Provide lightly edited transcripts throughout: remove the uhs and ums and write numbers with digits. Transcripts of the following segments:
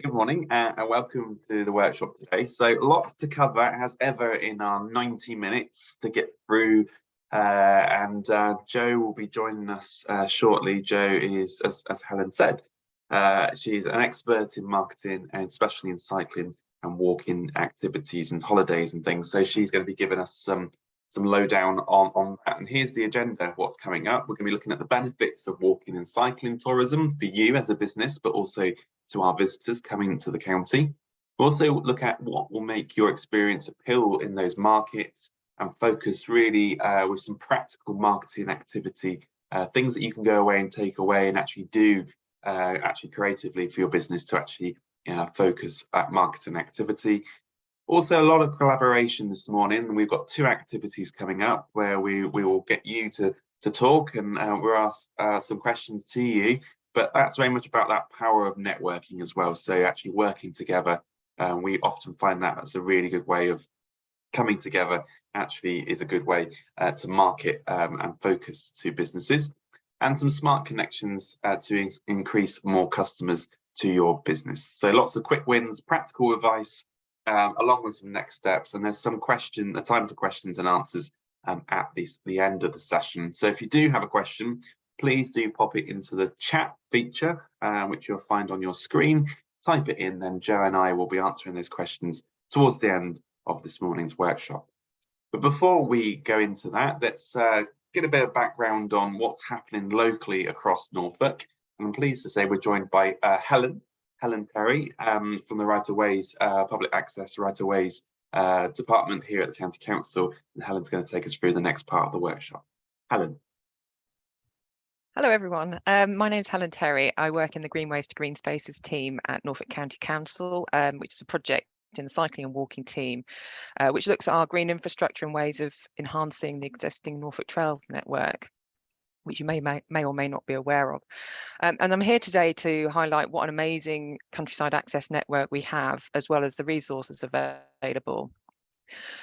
Good morning and welcome to the workshop today. So lots to cover as ever in our 90 minutes to get through and Jo will be joining us shortly. Jo is, as Helen said, she's an expert in marketing and especially in cycling and walking activities and holidays and things. So she's going to be giving us some lowdown on that. And here's the agenda, what's coming up. We're going to be looking at the benefits of walking and cycling tourism for you as a business, but also to our visitors coming to the county. We'll also look at what will make your experience appeal in those markets and focus really with some practical marketing activity, things that you can go away and take away and actually do actually creatively for your business to actually focus at marketing activity. Also, a lot of collaboration this morning, and we've got two activities coming up where we will get you to talk and we'll ask some questions to you. But that's very much about that power of networking as well. So actually working together, we often find that that's a really good way of coming together. Actually, is a good way to market and focus to businesses, and some smart connections to increase more customers to your business. So lots of quick wins, practical advice, along with some next steps. And there's some time for questions and answers at the end of the session. So if you do have a question, please do pop it into the chat feature, which you'll find on your screen. Type it in, then Jo and I will be answering those questions towards the end of this morning's workshop. But before we go into that, let's get a bit of background on what's happening locally across Norfolk. And I'm pleased to say we're joined by Helen Terry from the Right of Ways, Public Access Right of Ways department here at the County Council. And Helen's going to take us through the next part of the workshop. Helen. Hello everyone, my name is Helen Terry. I work in the Greenways to Green Spaces team at Norfolk County Council, which is a project in the cycling and walking team, which looks at our green infrastructure and ways of enhancing the existing Norfolk Trails network, which you may or may not be aware of. And I'm here today to highlight what an amazing countryside access network we have, as well as the resources available.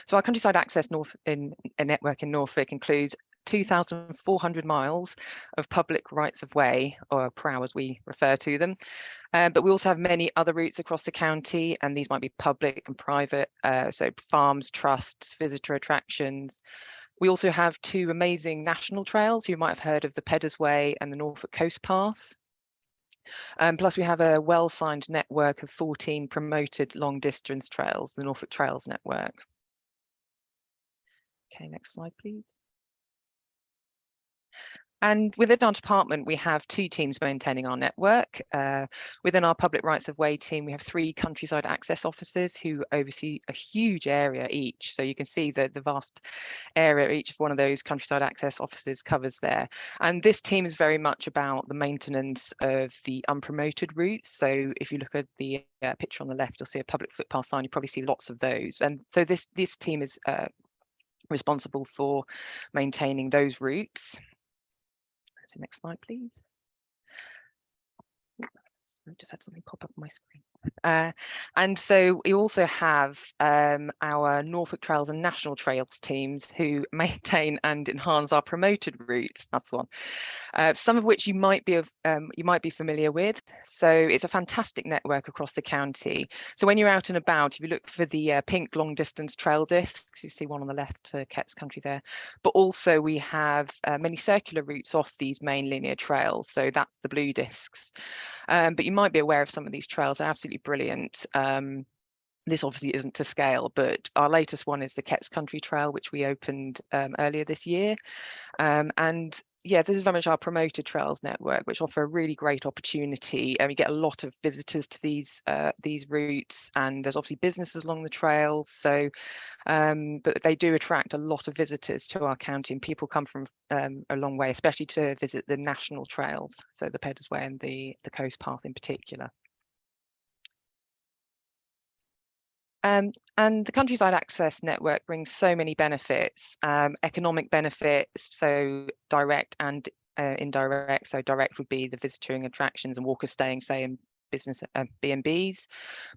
So our countryside access network in Norfolk includes 2,400 miles of public rights of way, or PROW as we refer to them. But we also have many other routes across the county, and these might be public and private, so farms, trusts, visitor attractions. We also have two amazing national trails. You might have heard of the Peddars Way and the Norfolk Coast Path. Plus we have a well-signed network of 14 promoted long distance trails, the Norfolk Trails Network. Okay, next slide, please. And within our department, we have two teams maintaining our network. Within our public rights of way team, we have 3 countryside access officers who oversee a huge area each. So you can see the vast area each of one of those countryside access officers covers there. And this team is very much about the maintenance of the unpromoted routes. So if you look at the picture on the left, you'll see a public footpath sign. You probably see lots of those. And so this team is responsible for maintaining those routes. So next slide, please. I just had something pop up on my screen. And so we also have our Norfolk Trails and National Trails teams who maintain and enhance our promoted routes. That's one. Some of which you might be familiar with. So it's a fantastic network across the county. So when you're out and about, if you look for the pink long distance trail discs, you see one on the left to Ketts Country there. But also we have many circular routes off these main linear trails. So that's the blue discs. But you might be aware of some of these trails. Are absolutely brilliant. This obviously isn't to scale, but our latest one is the Ketts Country Trail, which we opened earlier this year. And yeah, this is very much our promoted trails network, which offer a really great opportunity. And we get a lot of visitors to these routes, and there's obviously businesses along the trails. So, but they do attract a lot of visitors to our county, and people come from a long way, especially to visit the national trails, so the Peddars Way and the Coast Path in particular. And the Countryside Access Network brings so many benefits, economic benefits, so direct and indirect. So direct would be the visiting attractions and walkers staying, say, in business B&Bs,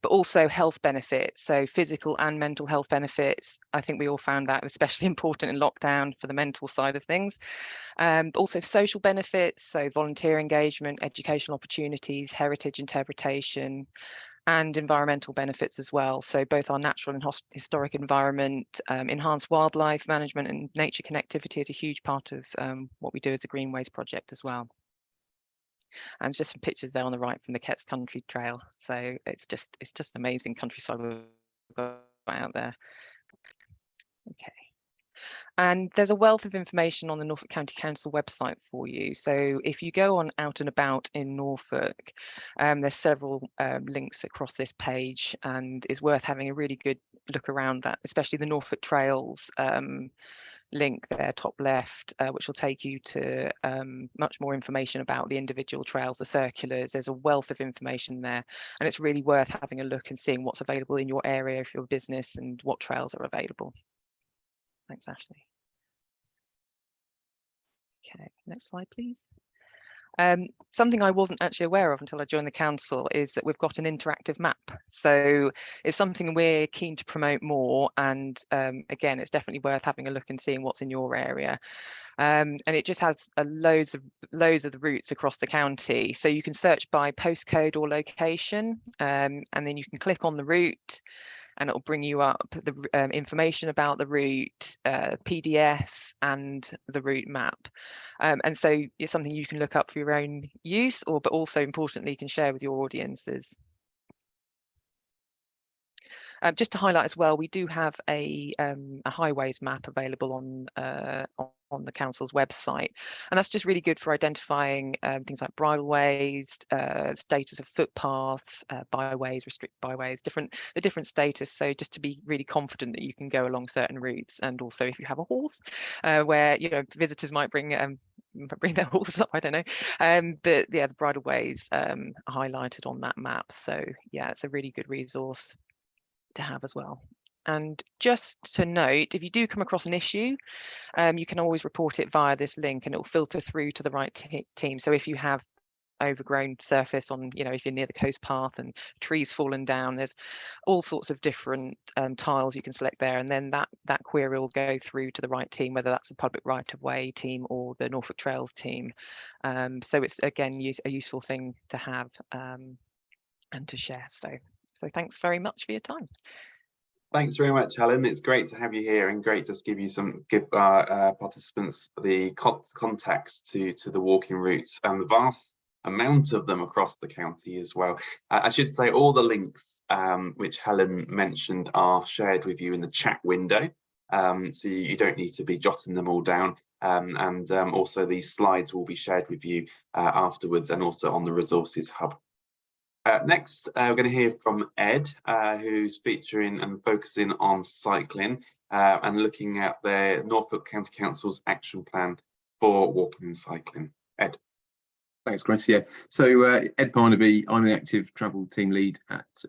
but also health benefits, so physical and mental health benefits. I think we all found that especially important in lockdown for the mental side of things. Also social benefits, so volunteer engagement, educational opportunities, heritage interpretation, and environmental benefits as well. So both our natural and historic environment, enhanced wildlife management and nature connectivity is a huge part of what we do as a Greenways project as well. And there's just some pictures there on the right from the Ketts Country Trail. So it's just amazing countryside we've got out there. Okay. And there's a wealth of information on the Norfolk County Council website for you. So if you go on Out and About in Norfolk, there's several links across this page, and it's worth having a really good look around that, especially the Norfolk Trails link there, top left, which will take you to much more information about the individual trails, the circulars. There's a wealth of information there, and it's really worth having a look and seeing what's available in your area for your business and what trails are available. Thanks, Ashley. Okay, next slide, please. Something I wasn't actually aware of until I joined the council is that we've got an interactive map. So it's something we're keen to promote more. And again, it's definitely worth having a look and seeing what's in your area. And it just has loads of the routes across the county. So you can search by postcode or location, and then you can click on the route, and it will bring you up the information about the route, PDF and the route map. And so it's something you can look up for your own use, but also importantly, you can share with your audiences. Just to highlight as well, we do have a highways map available on the council's website, and that's just really good for identifying things like bridleways, status of footpaths, byways, restrict byways, the different status. So just to be really confident that you can go along certain routes, and also if you have a horse, where visitors might bring their horses up, I don't know, but yeah, the bridleways are highlighted on that map. So yeah, it's a really good resource to have as well. And just to note, if you do come across an issue, you can always report it via this link, and it will filter through to the right team. So if you have overgrown surface on, if you're near the coast path and trees fallen down, there's all sorts of different tiles you can select there, and then that query will go through to the right team, whether that's the public right of way team or the Norfolk Trails team. So it's again a useful thing to have and to share. So thanks very much for your time. Thanks very much, Helen. It's great to have you here, and great to give our participants the context to the walking routes and the vast amount of them across the county as well. I should say all the links which Helen mentioned are shared with you in the chat window, so you don't need to be jotting them all down. And also these slides will be shared with you afterwards, and also on the resources hub. Next, we're going to hear from Ed, who's featuring and focusing on cycling and looking at the Norfolk County Council's action plan for walking and cycling. Ed. Thanks, Chris. Yeah, so Ed Barnaby, I'm the active travel team lead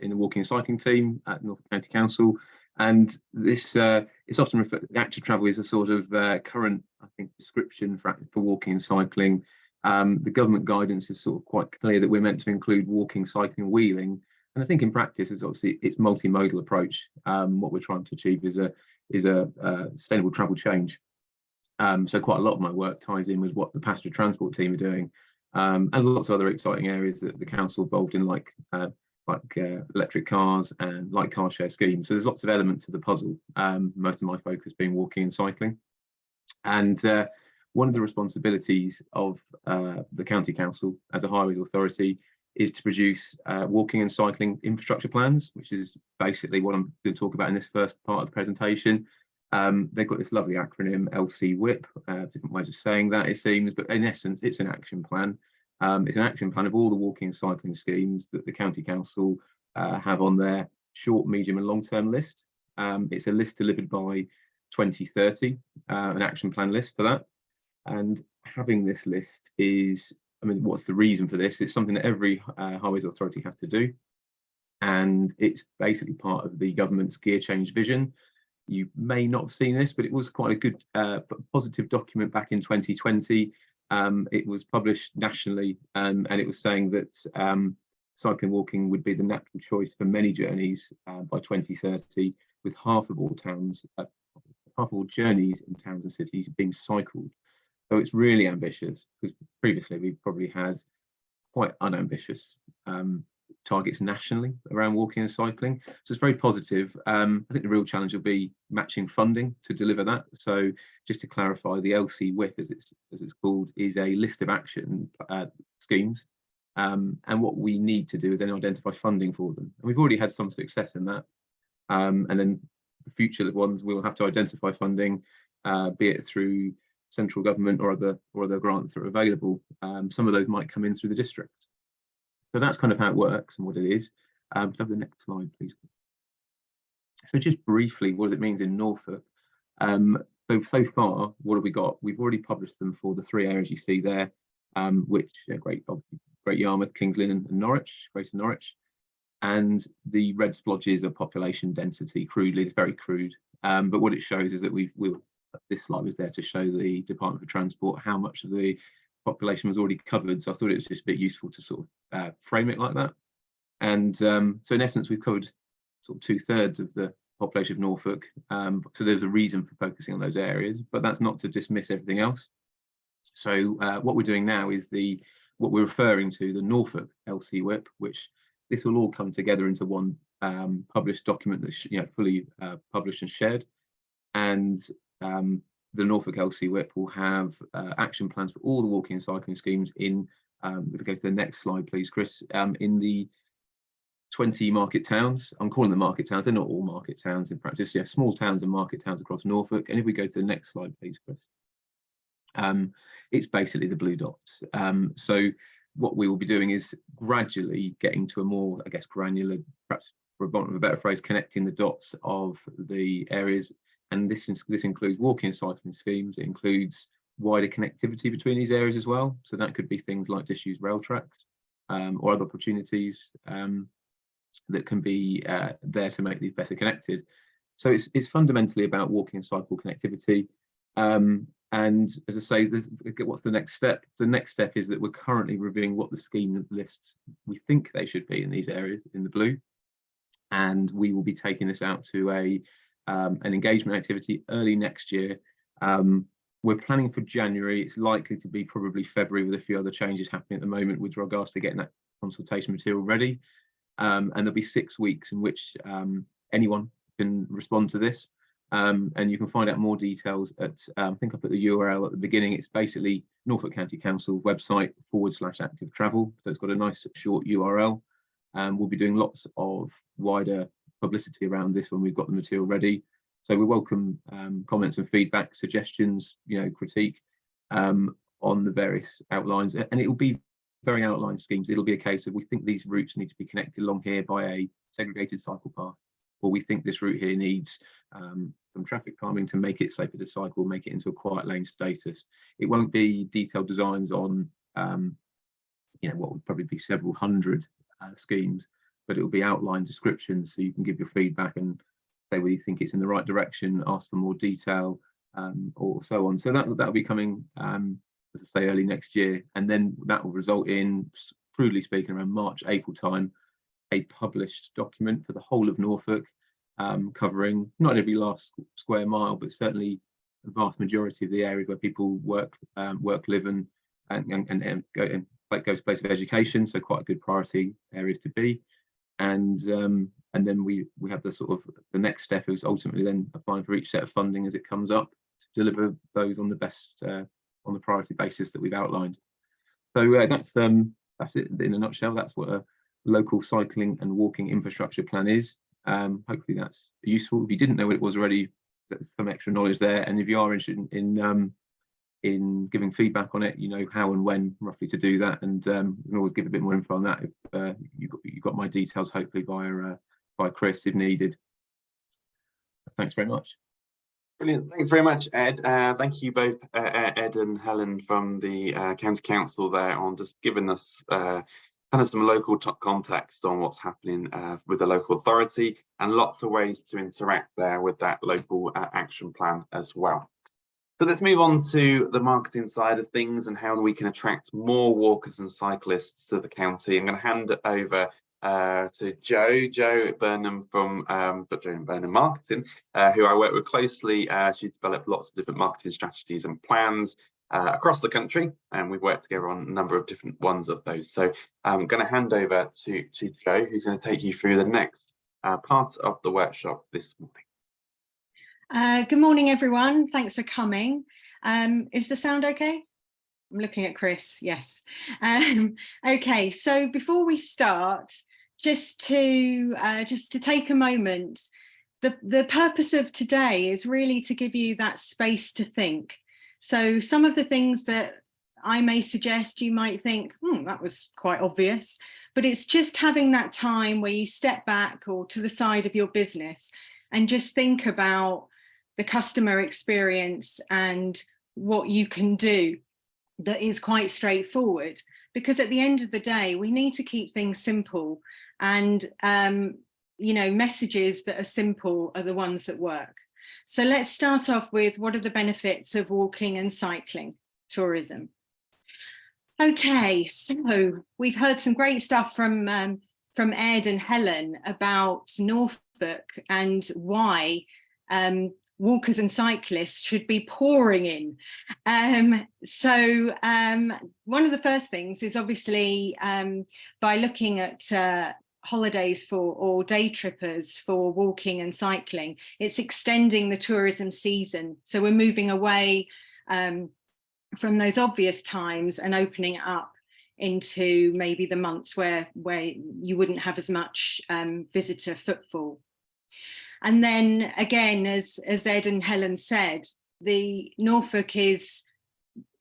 in the walking and cycling team at Norfolk County Council, and this it's often referred. Active travel is a sort of current, I think, description for walking and cycling. The government guidance is sort of quite clear that we're meant to include walking, cycling, and wheeling, and I think in practice it's obviously it's multimodal approach. What we're trying to achieve is a sustainable travel change. So quite a lot of my work ties in with what the passenger transport team are doing, and lots of other exciting areas that the council involved in, like electric cars and light car share schemes. So there's lots of elements to the puzzle. Most of my focus being walking and cycling, and one of the responsibilities of the County Council as a highways authority is to produce walking and cycling infrastructure plans, which is basically what I'm going to talk about in this first part of the presentation. They've got this lovely acronym LCWIP, different ways of saying that it seems, but in essence it's an action plan. It's an action plan of all the walking and cycling schemes that the County Council have on their short, medium and long-term list. It's a list delivered by 2030, an action plan list for that. And having this list is, I mean, what's the reason for this? It's something that every highways authority has to do, and it's basically part of the government's gear change vision. You may not have seen this, but it was quite a good positive document back in 2020. It was published nationally, and it was saying that cycling and walking would be the natural choice for many journeys by 2030, with half of all journeys in towns and cities being cycled. So it's really ambitious, because previously we've probably had quite unambitious targets nationally around walking and cycling. So it's very positive. I think the real challenge will be matching funding to deliver that. So just to clarify, the LC WIP, as it's called, is a list of action schemes. And what we need to do is then identify funding for them. And we've already had some success in that. And then the future ones, we'll have to identify funding, be it through central government or other grants that are available. Some of those might come in through the district. So that's kind of how it works and what it is. Have the next slide, please. So just briefly, what it means in Norfolk. So far, what have we got? We've already published them for the 3 areas you see there, which Great Yarmouth, Kings Lynn and Norwich, Greater Norwich. And the red splodges are population density, crudely, it's very crude. But what it shows is that this slide was there to show the Department for Transport how much of the population was already covered. So I thought it was just a bit useful to sort of frame it like that. And so in essence, we've covered sort of 2/3 of the population of Norfolk. So there's a reason for focusing on those areas, but that's not to dismiss everything else. So what we're doing now is what we're referring to, the Norfolk LC WIP, which this will all come together into one published document that's fully published and shared. And the Norfolk LC WIP will have action plans for all the walking and cycling schemes in, if we go to the next slide, please, Chris, in the 20 market towns. I'm calling them market towns. They're not all market towns in practice. Yeah, small towns and market towns across Norfolk. And if we go to the next slide, please, Chris. It's basically the blue dots. So what we will be doing is gradually getting to a more, I guess, granular, perhaps for want of a better phrase, connecting the dots of the areas. And this includes walking and cycling schemes. It includes wider connectivity between these areas as well. So that could be things like disused rail tracks or other opportunities that can be there to make these better connected. So it's fundamentally about walking and cycle connectivity. And as I say, what's the next step? The next step is that we're currently reviewing what the scheme lists we think they should be in these areas in the blue. And we will be taking this out to an engagement activity early next year. We're planning for January. It's likely to be probably February with a few other changes happening at the moment with regards to getting that consultation material ready. And there'll be 6 weeks in which anyone can respond to this. And you can find out more details at, I think I put the URL at the beginning. It's basically Norfolk County Council website /active travel. So it's got a nice short URL. We'll be doing lots of wider publicity around this when we've got the material ready. So we welcome comments and feedback, suggestions, critique on the various outlines. And it will be very outlined schemes. It'll be a case of we think these routes need to be connected along here by a segregated cycle path, or we think this route here needs some traffic calming to make it safer to cycle, make it into a quiet lane status. It won't be detailed designs on what would probably be several hundred schemes, but it will be outlined descriptions so you can give your feedback and say whether you think it's in the right direction, ask for more detail, or so on. So that will be coming, as I say, early next year, and then that will result in, crudely speaking, around March, April time, a published document for the whole of Norfolk, covering not every last square mile, but certainly the vast majority of the areas where people work, live, and go to place of education. So quite a good priority areas to be. And then we have the sort of the next step is ultimately then applying for each set of funding as it comes up to deliver those on the best on the priority basis that we've outlined. So that's it in a nutshell. That's what a local cycling and walking infrastructure plan is. Hopefully that's useful. If you didn't know what it was already, there's some extra knowledge there. And if you are interested in giving feedback on it, you know how and when roughly to do that, and you can always give a bit more info on that if you got my details, hopefully by Chris if needed. Thanks very much. Brilliant. Thanks very much, Ed. Thank you both, Ed and Helen from the County Council there, on just giving us kind of some local context on what's happening with the local authority, and lots of ways to interact there with that local action plan as well. So let's move on to the marketing side of things and how we can attract more walkers and cyclists to the county. I'm going to hand it over to Jo Burnham from Jo Burnham Marketing, who I work with closely. She's developed lots of different marketing strategies and plans, across the country, and we've worked together on a number of different ones of those. So I'm going to hand over to Jo, who's going to take you through the next part of the workshop this morning. Good morning, everyone. Thanks for coming. Is the sound okay? I'm looking at Chris. Yes. Okay. So before we start, just to take a moment, the purpose of today is really to give you that space to think. So some of the things that I may suggest, you might think, that was quite obvious, but it's just having that time where you step back or to the side of your business and just think about the customer experience and what you can do that is quite straightforward. Because at the end of the day, we need to keep things simple, and messages that are simple are the ones that work. So let's start off with, what are the benefits of walking and cycling tourism? Okay, so we've heard some great stuff from Ed and Helen about Norfolk and why walkers and cyclists should be pouring in. One of the first things is obviously by looking at holidays or day trippers for walking and cycling, it's extending the tourism season. So we're moving away from those obvious times and opening it up into maybe the months where you wouldn't have as much visitor footfall. And then again, as Ed and Helen said, the Norfolk is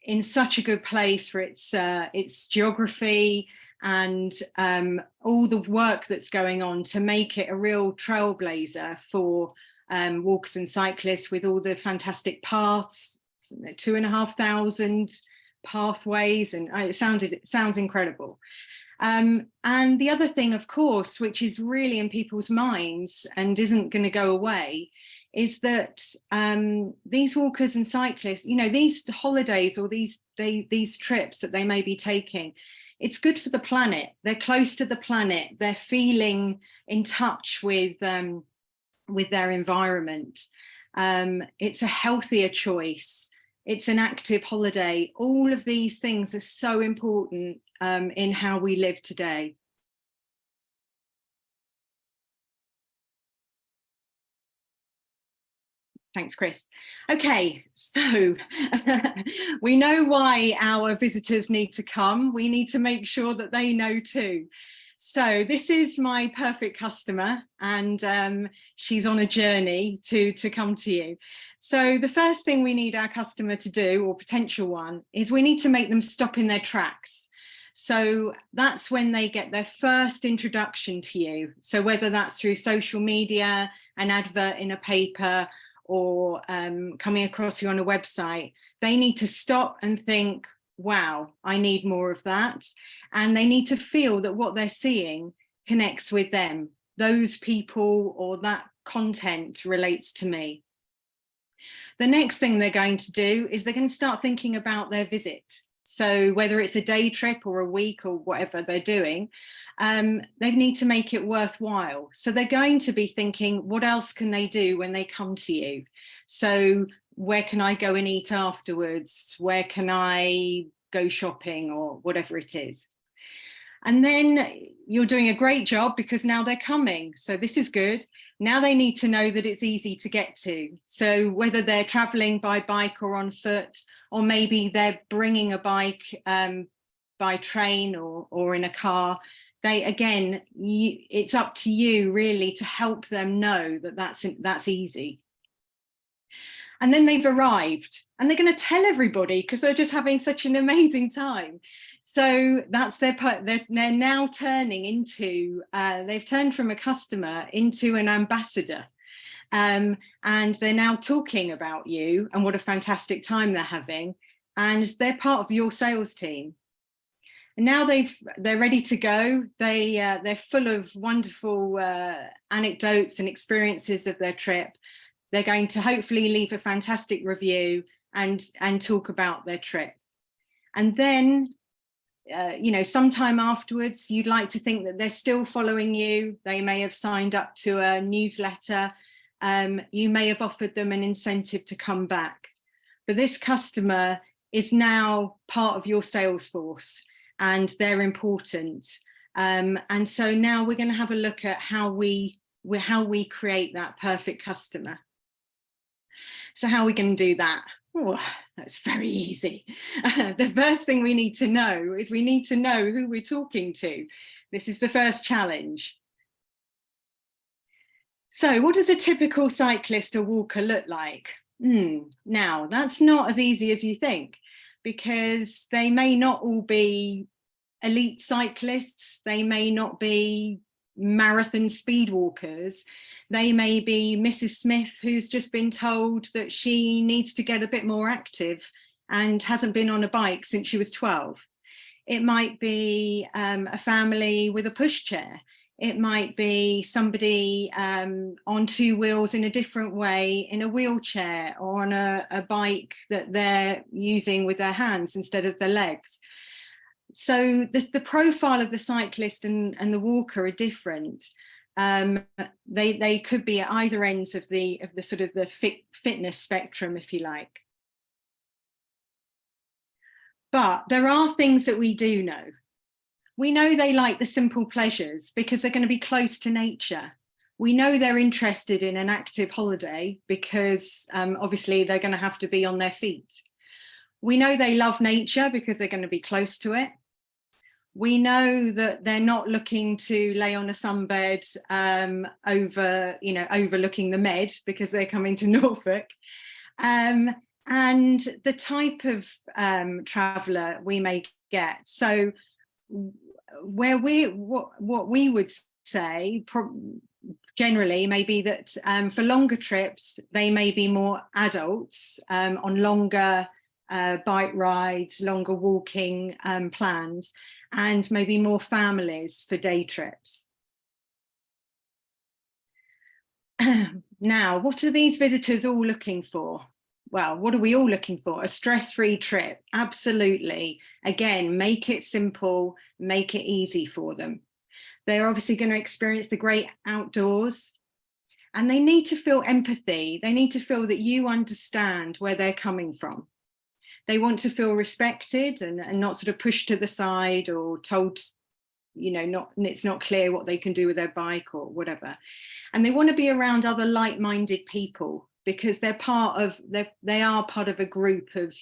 in such a good place for its geography and all the work that's going on to make it a real trailblazer for walkers and cyclists, with all the fantastic paths, 2,500 pathways, and it sounds incredible. And the other thing, of course, which is really in people's minds and isn't going to go away, is that these walkers and cyclists, these holidays or these trips that they may be taking, it's good for the planet. They're close to the planet. They're feeling in touch with their environment. It's a healthier choice. It's an active holiday. All of these things are so important in how we live today. Thanks, Chris. Okay, so we know why our visitors need to come. We need to make sure that they know too. So this is my perfect customer, and she's on a journey to come to you. So the first thing we need our customer to do, or potential one, is we need to make them stop in their tracks. So that's when they get their first introduction to you. So whether that's through social media, an advert in a paper, or coming across you on a website, they need to stop and think, wow, I need more of that. And they need to feel that what they're seeing connects with them. Those people or that content relates to me. The next thing they're going to do is they're going to start thinking about their visit. So whether it's a day trip or a week or whatever they're doing, they need to make it worthwhile. So they're going to be thinking, what else can they do when they come to you? So where can I go and eat afterwards? Where can I go shopping, or whatever it is? And then you're doing a great job, because now they're coming. So this is good. Now they need to know that it's easy to get to. So whether they're traveling by bike or on foot, or maybe they're bringing a bike by train or in a car, it's up to you really to help them know that that's easy. And then they've arrived, and they're going to tell everybody because they're just having such an amazing time. So that's their part. They're now turning into, they've turned from a customer into an ambassador. And they're now talking about you and what a fantastic time they're having. And they're part of your sales team. And now they're ready to go. They're full of wonderful anecdotes and experiences of their trip. They're going to hopefully leave a fantastic review and talk about their trip. And then, sometime afterwards, you'd like to think that they're still following you. They may have signed up to a newsletter. You may have offered them an incentive to come back. But this customer is now part of your sales force, and they're important. And so now we're going to have a look at how we create that perfect customer. So how are we going to do that? Oh, that's very easy. The first thing we need to know is we need to know who we're talking to. This is the first challenge. So what does a typical cyclist or walker look like? Now, that's not as easy as you think, because they may not all be elite cyclists. They may not be marathon speed walkers. They may be Mrs. Smith, who's just been told that she needs to get a bit more active and hasn't been on a bike since she was 12. It might be a family with a pushchair. It might be somebody on two wheels in a different way, in a wheelchair, or on a bike that they're using with their hands instead of their legs. So the profile of the cyclist and the walker are different. They could be at either ends of the sort of the fitness spectrum, if you like. But there are things that we do know. We know they like the simple pleasures because they're going to be close to nature. We know they're interested in an active holiday because obviously they're going to have to be on their feet. We know they love nature because they're going to be close to it. We know that they're not looking to lay on a sunbed overlooking the Med because they're coming to Norfolk. And the type of traveller we may get. So what we would say generally may be that for longer trips, they may be more adults on longer bike rides, longer walking plans, and maybe more families for day trips. Now, what are these visitors all looking for? Well, what are we all looking for? A stress-free trip, absolutely. Again, make it simple, make it easy for them. They're obviously going to experience the great outdoors, and they need to feel empathy. They need to feel that you understand where they're coming from. They want to feel respected and not sort of pushed to the side or told, it's not clear what they can do with their bike or whatever. And they want to be around other like-minded people because they are part of a group of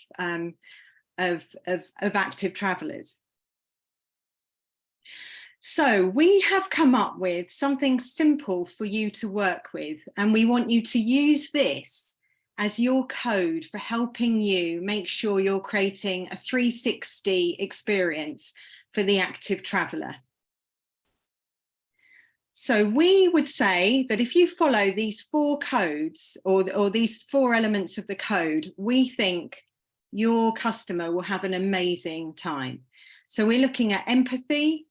active travellers. So we have come up with something simple for you to work with, and we want you to use this as your code for helping you make sure you're creating a 360 experience for the active traveller. So we would say that if you follow these 4 codes or these 4 elements of the code, we think your customer will have an amazing time. So we're looking at empathy,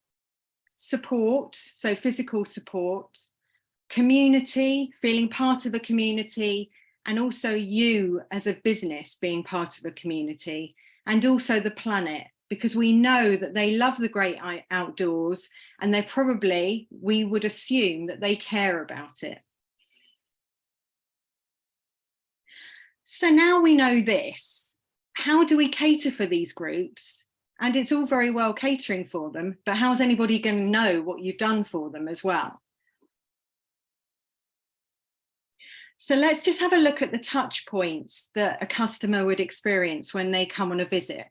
support, so physical support, community, feeling part of a community, and also you as a business being part of a community, and also the planet, because we know that they love the great outdoors and they probably, we would assume that they care about it. So now we know this, how do we cater for these groups? And it's all very well catering for them, but how's anybody going to know what you've done for them as well? So let's just have a look at the touch points that a customer would experience when they come on a visit.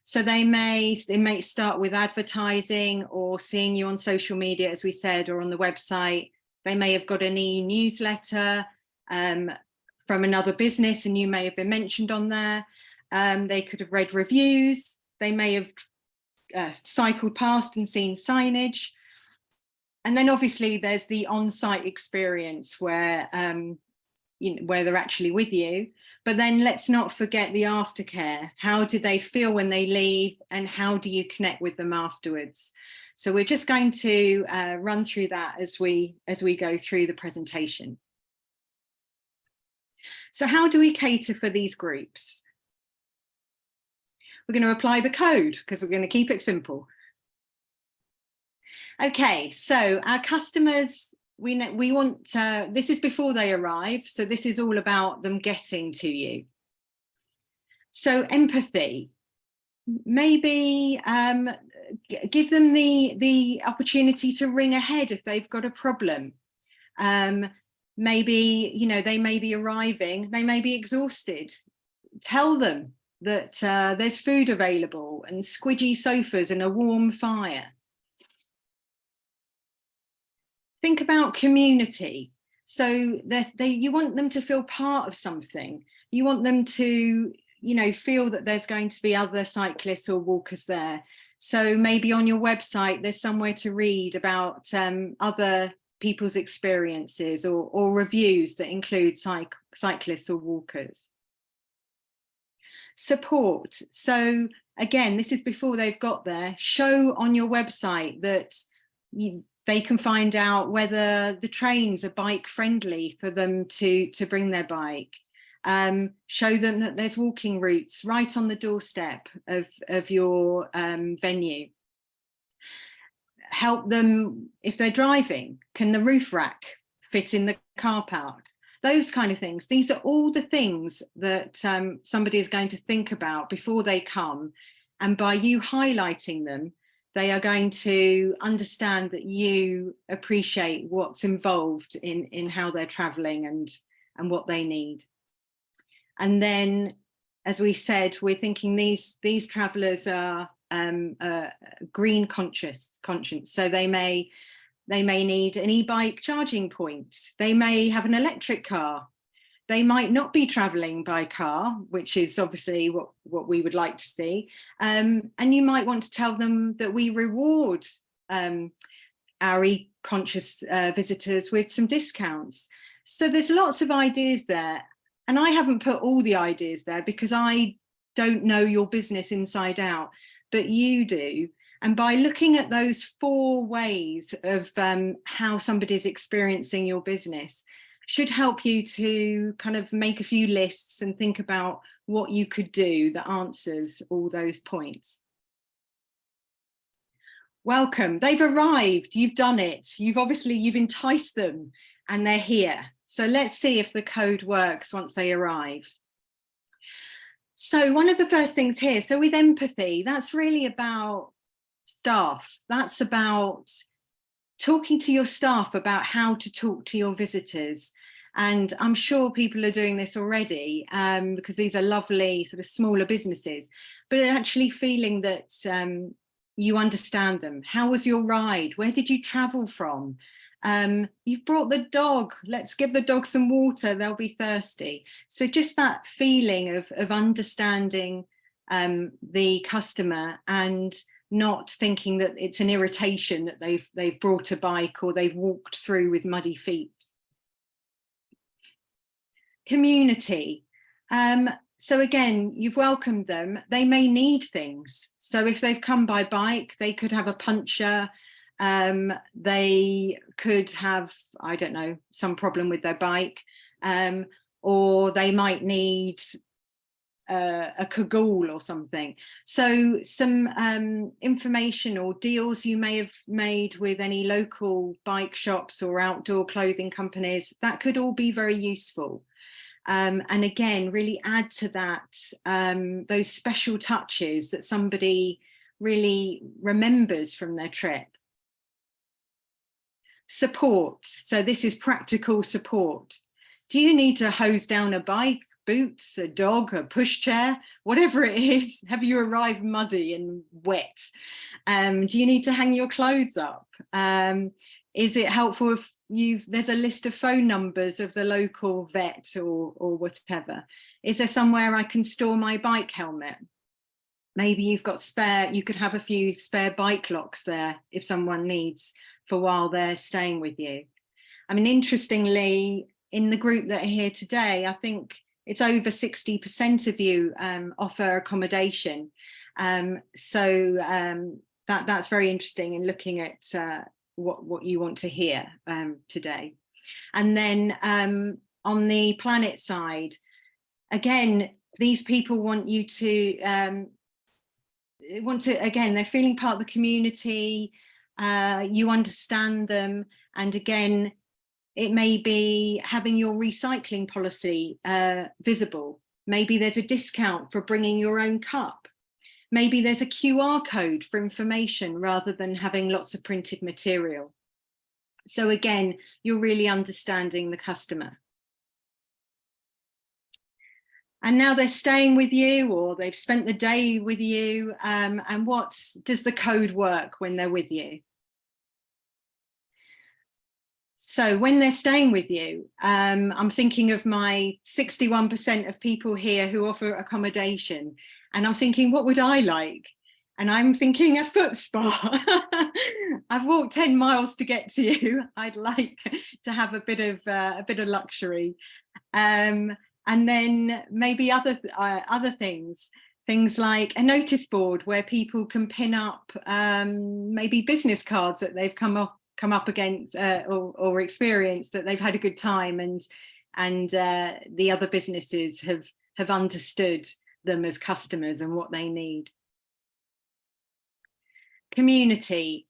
So they may start with advertising or seeing you on social media, as we said, or on the website. They may have got an e-newsletter from another business and you may have been mentioned on there. They could have read reviews. They may have cycled past and seen signage. And then obviously there's the on-site experience where where they're actually with you. But then let's not forget the aftercare. How do they feel when they leave, and how do you connect with them afterwards? So we're just going to run through that as we go through the presentation. So how do we cater for these groups? We're going to apply the code because we're going to keep it simple. Okay, so our customers, we want, this is before they arrive, so this is all about them getting to you. So empathy, maybe give them the opportunity to ring ahead if they've got a problem. Maybe, you know, they may be arriving, they may be exhausted. Tell them that there's food available and squidgy sofas and a warm fire. Think about community. So you want them to feel part of something. You want them to, you know, feel that there's going to be other cyclists or walkers there. So maybe on your website, there's somewhere to read about other people's experiences or reviews that include cyclists or walkers. Support. So again, this is before they've got there. Show on your website that they can find out whether the trains are bike friendly for them to bring their bike. Show them that there's walking routes right on the doorstep of your venue. Help them if they're driving. Can the roof rack fit in the car park? Those kind of things. These are all the things that somebody is going to think about before they come. And by you highlighting them, they are going to understand that you appreciate what's involved in how they're traveling and what they need. And then, as we said, we're thinking these travelers are green conscious. So they may need an e-bike charging point. They may have an electric car. They might not be traveling by car, which is obviously what we would like to see. And you might want to tell them that we reward our e-conscious visitors with some discounts. So there's lots of ideas there. And I haven't put all the ideas there because I don't know your business inside out, but you do. And by looking at those 4 ways of how somebody's experiencing your business should help you to kind of make a few lists and think about what you could do that answers all those points. Welcome. They've arrived. You've done it. You've enticed them and they're here. So let's see if the code works once they arrive. So one of the first things here, so with empathy, that's really about staff. That's about talking to your staff about how to talk to your visitors. And I'm sure people are doing this already because these are lovely sort of smaller businesses, but actually feeling that you understand them. How was your ride? Where did you travel from? You've brought the dog. Let's give the dog some water. They'll be thirsty. So just that feeling of understanding the customer and not thinking that it's an irritation that they've brought a bike or they've walked through with muddy feet. Community. So again, you've welcomed them. They may need things. So if they've come by bike, they could have a puncture. They could have, I don't know, some problem with their bike, or they might need a cagoule or something. So some information or deals you may have made with any local bike shops or outdoor clothing companies, that could all be very useful. And again, really add to that those special touches that somebody really remembers from their trip. Support. So this is practical support. Do you need to hose down a bike, boots, a dog, a pushchair, whatever it is? Have you arrived muddy and wet? Do you need to hang your clothes up? Is it helpful if there's a list of phone numbers of the local vet or whatever? Is there somewhere I can store my bike helmet? Maybe you've got you could have a few spare bike locks there if someone needs for while they're staying with you. I mean, interestingly, in the group that are here today, I think it's over 60% of you offer accommodation. So that's very interesting in looking at what you want to hear today. And then on the planet side, again, these people want you to, again, they're feeling part of the community, you understand them, and again, it may be having your recycling policy visible. Maybe there's a discount for bringing your own cup. Maybe there's a QR code for information rather than having lots of printed material. So again, you're really understanding the customer. And now they're staying with you, or they've spent the day with you. And what does the code work when they're with you? So when they're staying with you, I'm thinking of my 61% of people here who offer accommodation. And I'm thinking, what would I like? And I'm thinking a foot spa. I've walked 10 miles to get to you. I'd like to have a bit of luxury. And then maybe other things like a notice board where people can pin up maybe business cards that they've come up against or experienced, that they've had a good time, and the other businesses have understood them as customers and what they need. Community.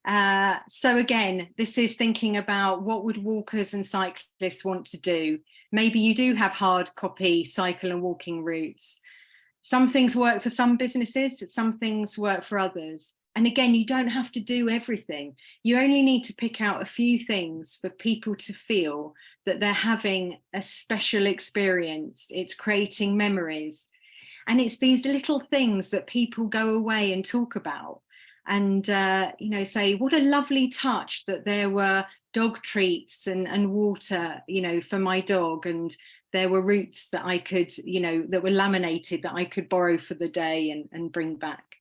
So again, this is thinking about what would walkers and cyclists want to do. Maybe you do have hard copy cycle and walking routes. Some things work for some businesses, some things work for others. And again, you don't have to do everything. You only need to pick out a few things for people to feel that they're having a special experience. It's creating memories. And it's these little things that people go away and talk about. And, you know, say, what a lovely touch that there were dog treats and water, you know, for my dog. And there were routes that I could, you know, that were laminated that I could borrow for the day and bring back.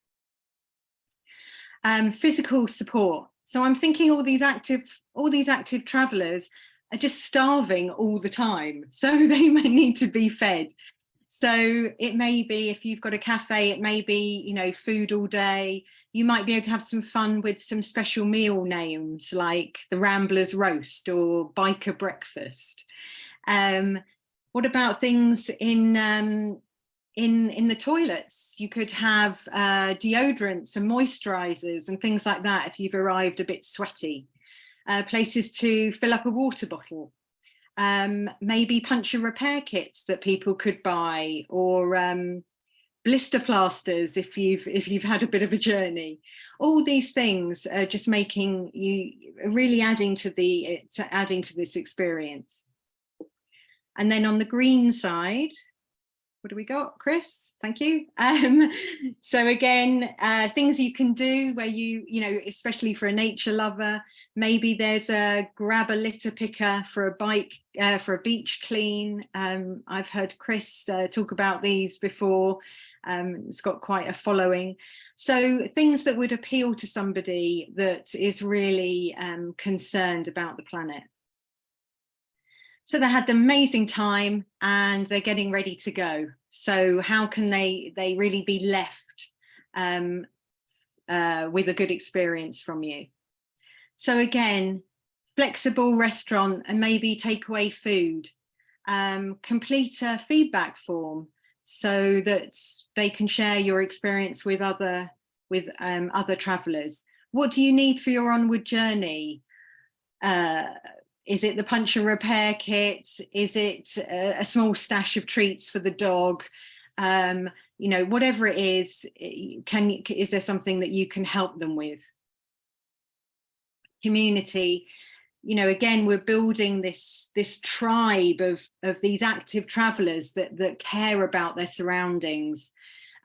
Physical support. So I'm thinking all these active travelers are just starving all the time. So they may need to be fed. So it may be, if you've got a cafe, it may be, you know, food all day. You might be able to have some fun with some special meal names like the Ramblers Roast or Biker Breakfast. What about things in the toilets? You could have deodorants and moisturizers and things like that if you've arrived a bit sweaty. Places to fill up a water bottle. Maybe puncture repair kits that people could buy, or blister plasters if you've had a bit of a journey. All these things are just making you really adding to this experience. And then on the green side, what do we got, Chris? Thank you. So again, things you can do where you know, especially for a nature lover, maybe there's a grab a litter picker for a bike, for a beach clean. I've heard Chris talk about these before. It's got quite a following. So things that would appeal to somebody that is really concerned about the planet. So they had an amazing time and they're getting ready to go. So how can they really be left with a good experience from you? So again, flexible restaurant and maybe takeaway food. Complete a feedback form so that they can share your experience with other travelers. What do you need for your onward journey? Is it the puncture repair kit? Is it a small stash of treats for the dog? You know, whatever it is, is there something that you can help them with? Community. You know, again, we're building this tribe of these active travelers that care about their surroundings.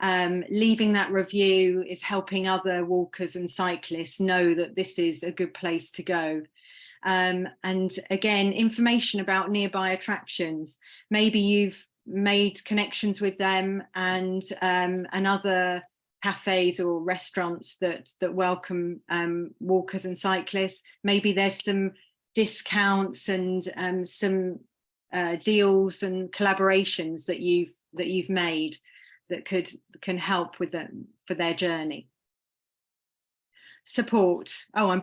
Leaving that review is helping other walkers and cyclists know that this is a good place to go. And again, information about nearby attractions. Maybe you've made connections with them and other cafes or restaurants that welcome walkers and cyclists. Maybe there's some discounts and some deals and collaborations that you've made that can help with them for their journey. Support. Oh, I'm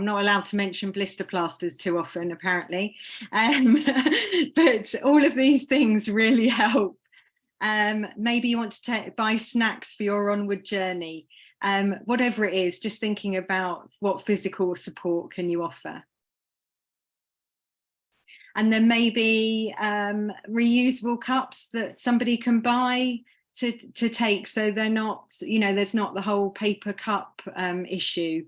not allowed to mention blister plasters too often, apparently. But all of these things really help. Maybe you want to buy snacks for your onward journey. Whatever it is, just thinking about what physical support can you offer. And then maybe reusable cups that somebody can buy to take, so they're not, you know, there's not the whole paper cup issue.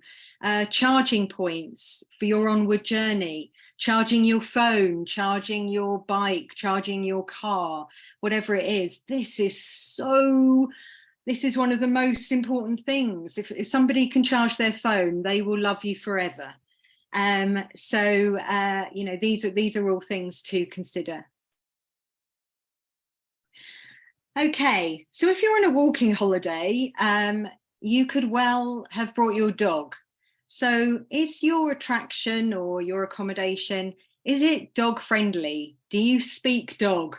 Charging points for your onward journey, charging your phone, charging your bike, charging your car, whatever it is. This is one of the most important things. If somebody can charge their phone, they will love you forever. So you know, these are all things to consider. Okay, so if you're on a walking holiday, you could well have brought your dog. So is your attraction or your accommodation, is it dog friendly? Do you speak dog?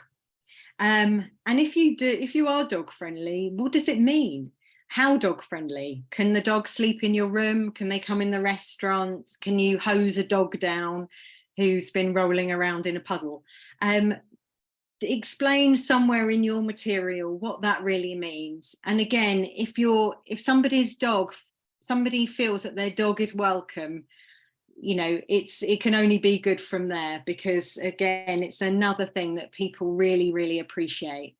And if you are dog friendly, what does it mean? How dog friendly? Can the dog sleep in your room? Can they come in the restaurant? Can you hose a dog down who's been rolling around in a puddle? Explain somewhere in your material what that really means. And again, if somebody feels that their dog is welcome, you know, it can only be good from there, because again, it's another thing that people really, really appreciate.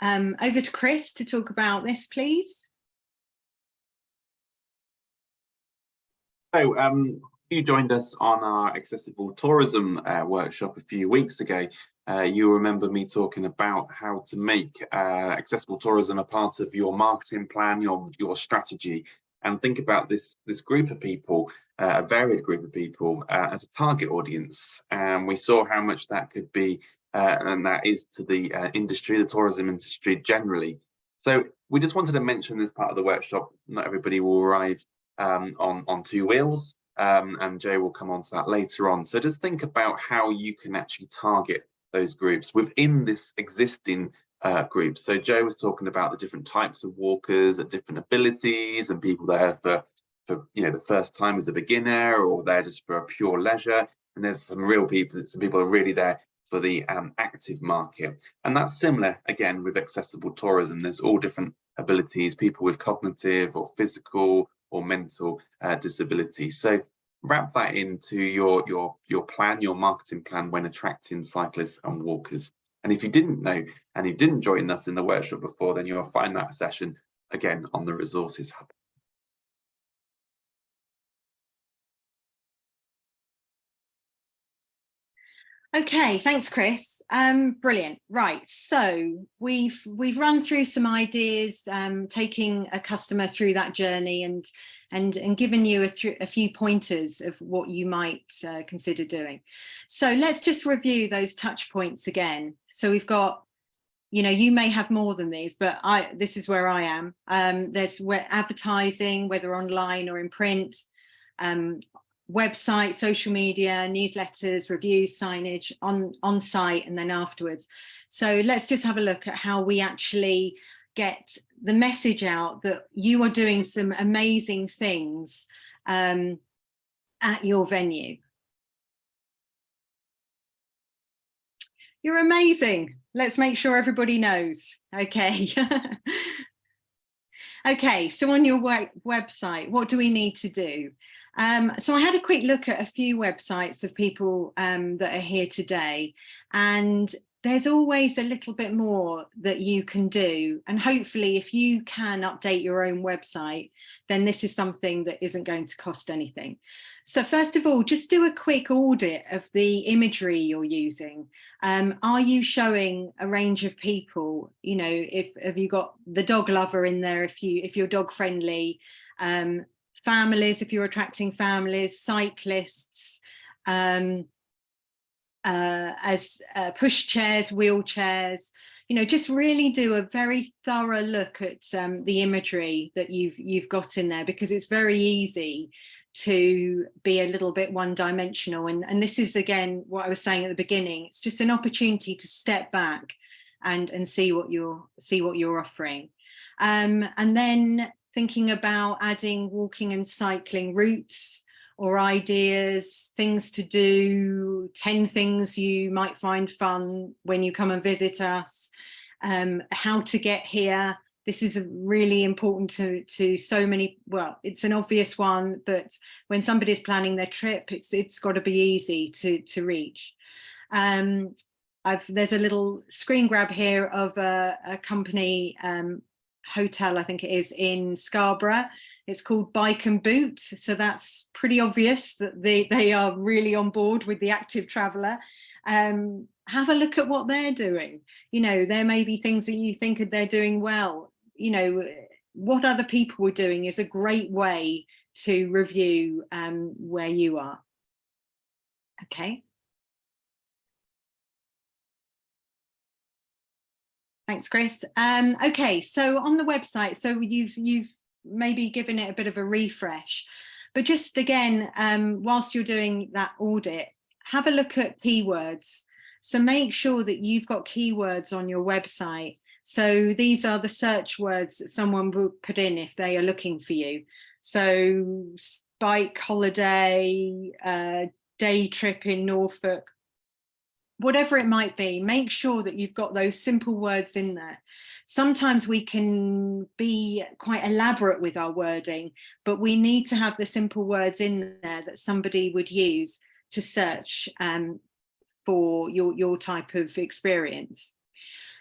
Over to Chris to talk about this, please. So you joined us on our accessible tourism workshop a few weeks ago. You remember me talking about how to make accessible tourism a part of your marketing plan, your strategy, and think about this group of people, a varied group of people, as a target audience. And we saw how much that could be, and that is to the industry, the tourism industry generally. So we just wanted to mention this part of the workshop. Not everybody will arrive on two wheels, and Joe will come on to that later on. So just think about how you can actually target those groups within this existing group. So Joe was talking about the different types of walkers at different abilities, and people there for you know, the first time as a beginner, or they're just for a pure leisure. And there's some real people, some people are really there for the active market. And that's similar again with accessible tourism. There's all different abilities, people with cognitive or physical or mental disabilities. So wrap that into your plan, your marketing plan, when attracting cyclists and walkers. And if you didn't know and you didn't join us in the workshop before, then you'll find that session again on the Resources Hub. Okay, thanks, Chris. Brilliant. Right, so we've run through some ideas, taking a customer through that journey, and given you a few pointers of what you might consider doing. So let's just review those touch points again. So we've got, you know, you may have more than these, but this is where I am. There's advertising, whether online or in print, website, social media, newsletters, reviews, signage on site, and then afterwards. So let's just have a look at how we actually get the message out that you are doing some amazing things at your venue. You're amazing. Let's make sure everybody knows. Okay. Okay, so on your website, what do we need to do? So I had a quick look at a few websites of people that are here today, and there's always a little bit more that you can do. And hopefully if you can update your own website, then this is something that isn't going to cost anything. So first of all, just do a quick audit of the imagery you're using. Are you showing a range of people? You know, have you got the dog lover in there, if you're dog friendly, families, if you're attracting families, cyclists, as push chairs, wheelchairs, you know, just really do a very thorough look at the imagery that you've got in there, because it's very easy to be a little bit one-dimensional. And this is, again, what I was saying at the beginning, it's just an opportunity to step back and see what you're offering. And then thinking about adding walking and cycling routes or ideas, things to do, 10 things you might find fun when you come and visit us, how to get here. This is really important to so many. Well, it's an obvious one, but when somebody's planning their trip, it's got to be easy to reach. there's a little screen grab here of a company hotel, I think it is, in Scarborough. It's called Bike and Boot, so that's pretty obvious that they are really on board with the active traveller. Have a look at what they're doing. You know, there may be things that you think they're doing well. You know, what other people are doing is a great way to review where you are. Okay. Thanks, Chris. Okay, so on the website, so you've maybe given it a bit of a refresh, but just again, whilst you're doing that audit, have a look at keywords. So make sure that you've got keywords on your website. So these are the search words that someone will put in if they are looking for you. So bike, holiday, day trip in Norfolk, whatever it might be, make sure that you've got those simple words in there. Sometimes we can be quite elaborate with our wording, but we need to have the simple words in there that somebody would use to search for your type of experience.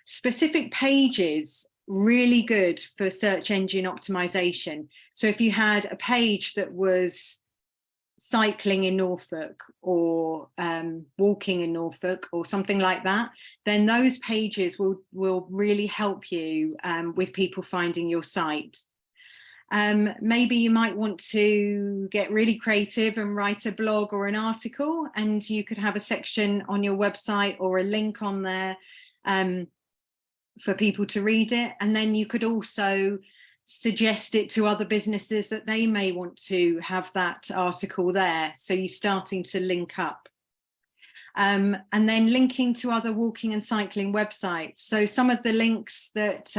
Specific pages, really good for search engine optimization. So if you had a page that was cycling in Norfolk or walking in Norfolk or something like that, then those pages will really help you with people finding your site. Maybe you might want to get really creative and write a blog or an article, and you could have a section on your website or a link on there for people to read it. And then you could also suggest it to other businesses that they may want to have that article there. So you're starting to link up. And then linking to other walking and cycling websites. So some of the links that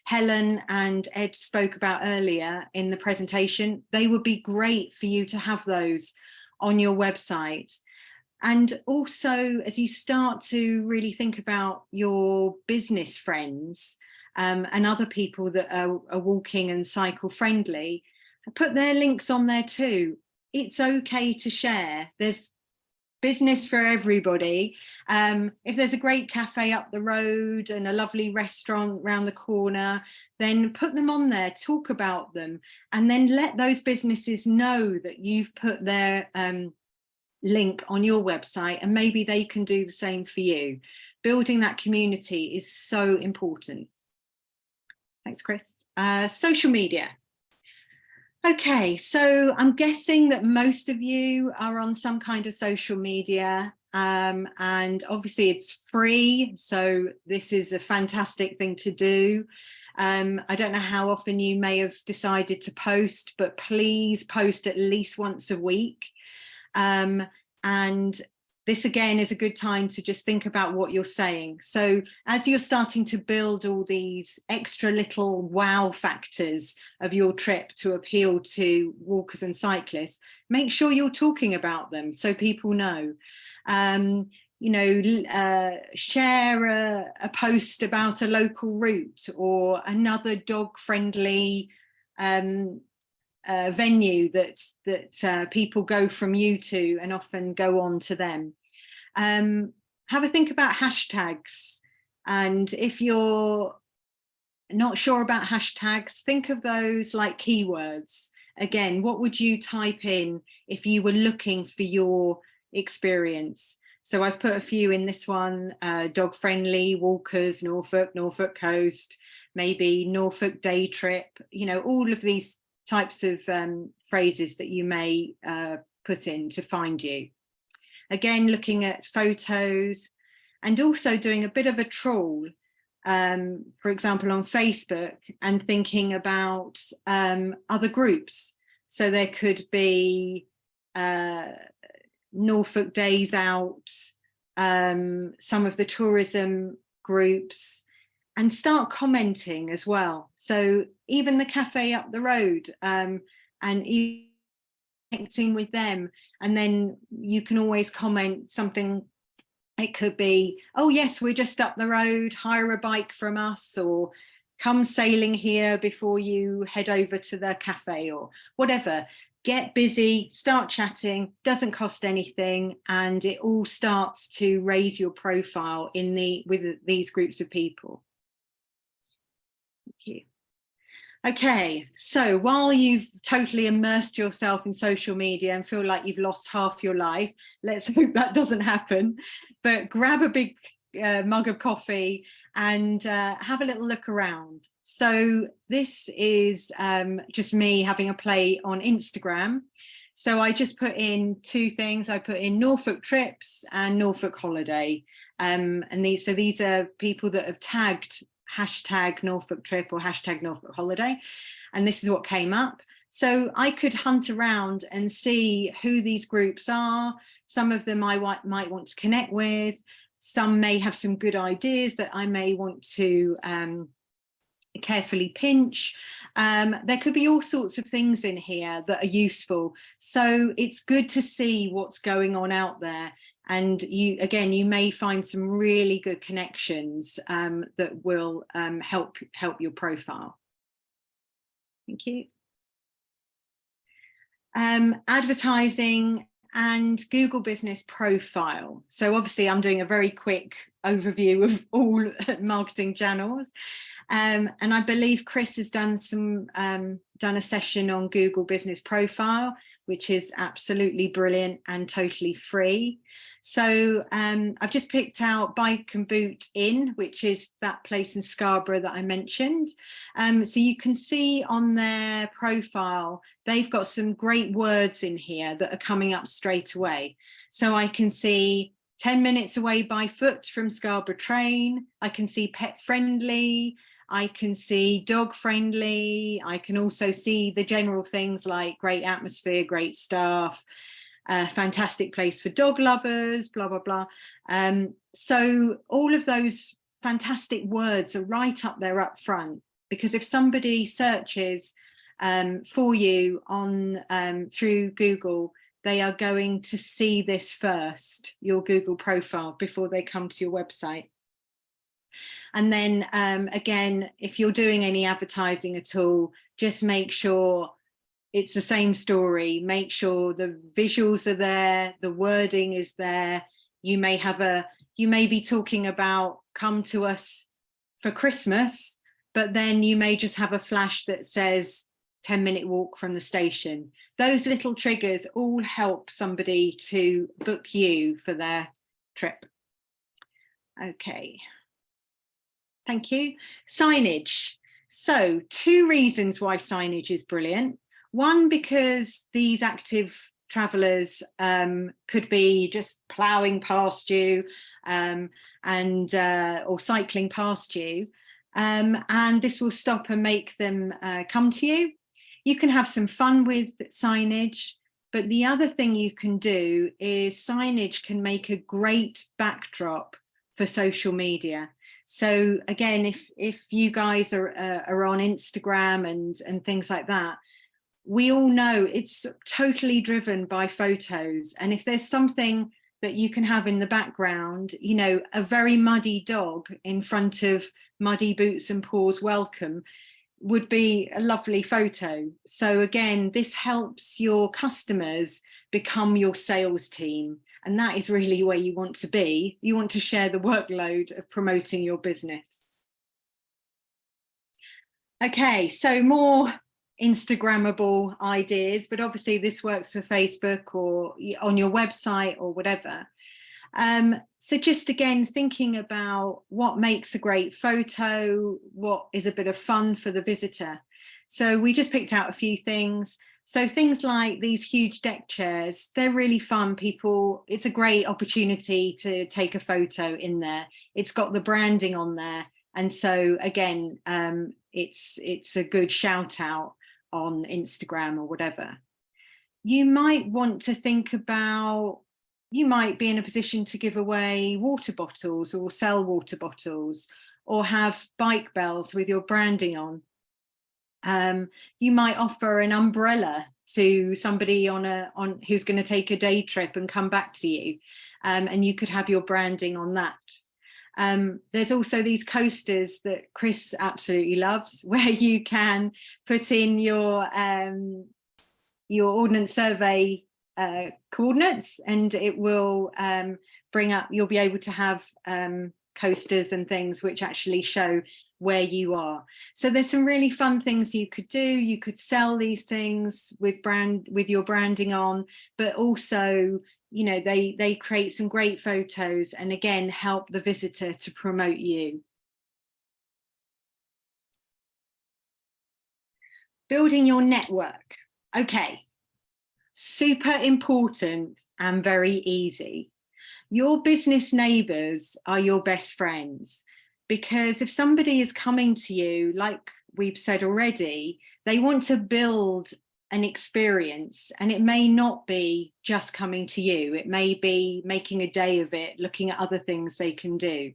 Helen and Ed spoke about earlier in the presentation, they would be great for you to have those on your website. And also, as you start to really think about your business friends and other people that are walking and cycle friendly, put their links on there too. It's okay to share. There's business for everybody. If there's a great cafe up the road and a lovely restaurant round the corner, then put them on there, talk about them, and then let those businesses know that you've put their link on your website, and maybe they can do the same for you. Building that community is so important. Thanks, Chris. Social media. Okay, so I'm guessing that most of you are on some kind of social media, and obviously it's free, so this is a fantastic thing to do. I don't know how often you may have decided to post, but please post at least once a week. And this again is a good time to just think about what you're saying. So as you're starting to build all these extra little wow factors of your trip to appeal to walkers and cyclists, make sure you're talking about them so people know. You know, share a post about a local route or another dog-friendly venue that people go from you to and often go on to them. Have a think about hashtags, and if you're not sure about hashtags, think of those like keywords. Again, what would you type in if you were looking for your experience? So I've put a few in this one: dog friendly, walkers, Norfolk coast, maybe Norfolk day trip, you know, all of these types of phrases that you may put in to find you. Again, looking at photos and also doing a bit of a trawl, for example, on Facebook, and thinking about other groups. So there could be Norfolk Days Out, some of the tourism groups, and start commenting as well. So even the cafe up the road, and connecting with them, and then you can always comment something. It could be, oh yes, we're just up the road, hire a bike from us, or come sailing here before you head over to the cafe, or whatever. get busy, start chatting, doesn't cost anything, and it all starts to raise your profile with these groups of people. Thank you. Okay, so while you've totally immersed yourself in social media and feel like you've lost half your life, let's hope that doesn't happen, but grab a big mug of coffee and have a little look around. So this is just me having a play on Instagram. So I just put in two things. I put in Norfolk trips and Norfolk holiday. And these are people that have tagged hashtag Norfolk trip or hashtag Norfolk holiday. And this is what came up. So I could hunt around and see who these groups are. Some of them I might want to connect with. Some may have some good ideas that I may want to carefully pinch. There could be all sorts of things in here that are useful. So it's good to see what's going on out there. And you may find some really good connections that will help your profile. Thank you. Advertising and Google Business Profile. So obviously I'm doing a very quick overview of all marketing channels. And I believe Chris has done a session on Google Business Profile, which is absolutely brilliant and totally free. So I've just picked out Bike and Boot Inn, which is that place in Scarborough that I mentioned. So you can see on their profile, they've got some great words in here that are coming up straight away. So I can see 10 minutes away by foot from Scarborough train. I can see pet friendly. I can see dog friendly. I can also see the general things like great atmosphere, great staff, fantastic place for dog lovers, blah, blah, blah. So all of those fantastic words are right up there up front, because if somebody searches for you on through Google, they are going to see this first, your Google profile, before they come to your website. And then again, if you're doing any advertising at all, just make sure it's the same story. Make sure the visuals are there, the wording is there. You may be talking about come to us for Christmas, but then you may just have a flash that says 10-minute walk from the station. Those little triggers all help somebody to book you for their trip. Okay. Thank you. Signage. So 2 reasons why signage is brilliant. One, because these active travellers could be just ploughing past you or cycling past you, and this will stop and make them come to you. You can have some fun with signage, but the other thing you can do is signage can make a great backdrop for social media. So again, if you guys are on Instagram and things like that, we all know it's totally driven by photos. And if there's something that you can have in the background, you know, a very muddy dog in front of muddy boots and paws welcome would be a lovely photo. So again, this helps your customers become your sales team. And that is really where you want to be. You want to share the workload of promoting your business. Okay, so more Instagrammable ideas, but obviously this works for Facebook or on your website or whatever. So just again, thinking about what makes a great photo, what is a bit of fun for the visitor. So we just picked out a few things. So things like these huge deck chairs, they're really fun. It's a great opportunity to take a photo in there. It's got the branding on there. And so again, it's a good shout out on Instagram or whatever. You might want to think about, you might be in a position to give away water bottles or sell water bottles or have bike bells with your branding on. You might offer an umbrella to somebody who's going to take a day trip and come back to you, and you could have your branding on that. There's also these coasters that Chris absolutely loves, where you can put in your your Ordnance Survey coordinates, and it will bring up, you'll be able to have coasters and things which actually show where you are. So there's some really fun things you could do. You could sell these things with your branding on, but also, you know, they create some great photos and again help the visitor to promote you. Building your network. Okay, super important and very easy. Your business neighbours are your best friends, because if somebody is coming to you, like we've said already, they want to build an experience, and it may not be just coming to you. It may be making a day of it, looking at other things they can do.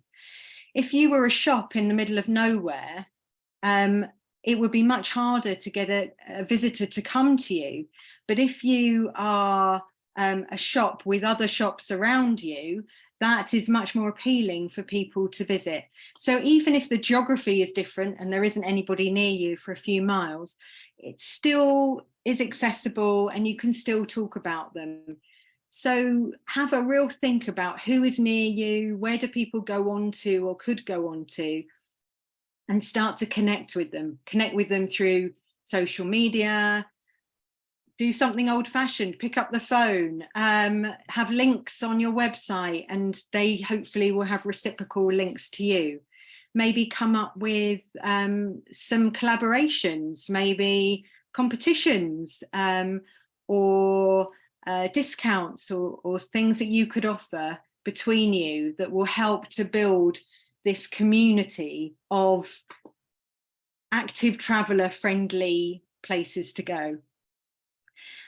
If you were a shop in the middle of nowhere, it would be much harder to get a visitor to come to you. But if you are a shop with other shops around you, that is much more appealing for people to visit. So even if the geography is different and there isn't anybody near you for a few miles, it still is accessible and you can still talk about them. So have a real think about who is near you, where do people go on to or could go on to, and start to connect with them through social media. Do something old-fashioned, pick up the phone, have links on your website, and they hopefully will have reciprocal links to you. Maybe come up with some collaborations, maybe competitions, or discounts or things that you could offer between you that will help to build this community of active traveller friendly places to go.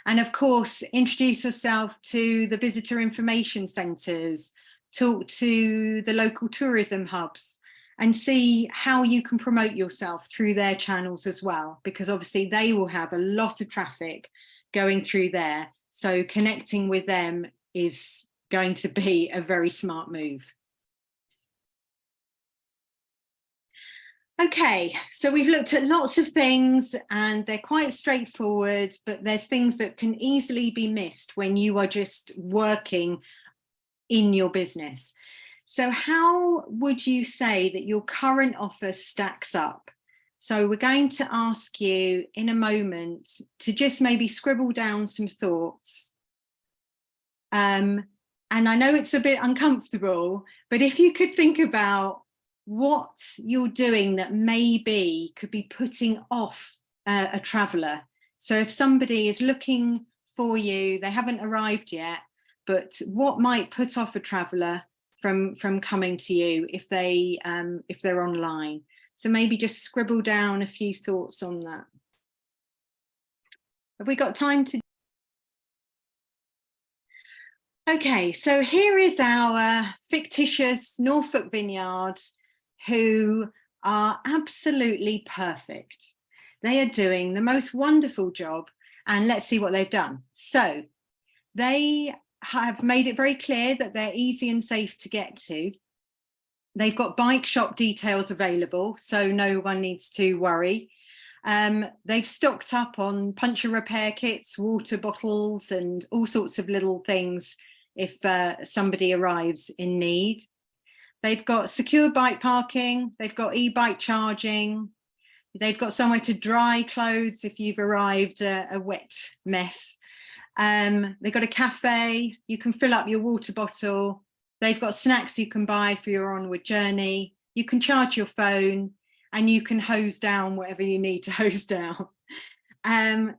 And of course, introduce yourself to the visitor information centres, talk to the local tourism hubs, and see how you can promote yourself through their channels as well, because obviously they will have a lot of traffic going through there. So connecting with them is going to be a very smart move. Okay, so we've looked at lots of things and they're quite straightforward, but there's things that can easily be missed when you are just working in your business. So how would you say that your current offer stacks up? So we're going to ask you in a moment to just maybe scribble down some thoughts. And I know it's a bit uncomfortable, but if you could think about what you're doing that maybe could be putting off a traveller. So if somebody is looking for you, they haven't arrived yet, but what might put off a traveller from coming to you if they're online? So maybe just scribble down a few thoughts on that. Have we got time to? Okay, so here is our fictitious Norfolk vineyard, who are absolutely perfect. They are doing the most wonderful job, and let's see what they've done. So they have made it very clear that they're easy and safe to get to. They've got bike shop details available, so no one needs to worry. They've stocked up on puncture repair kits, water bottles, and all sorts of little things if somebody arrives in need. They've got secure bike parking, they've got e-bike charging, they've got somewhere to dry clothes if you've arrived a wet mess. They've got a cafe, you can fill up your water bottle, they've got snacks you can buy for your onward journey, you can charge your phone, and you can hose down whatever you need to hose down.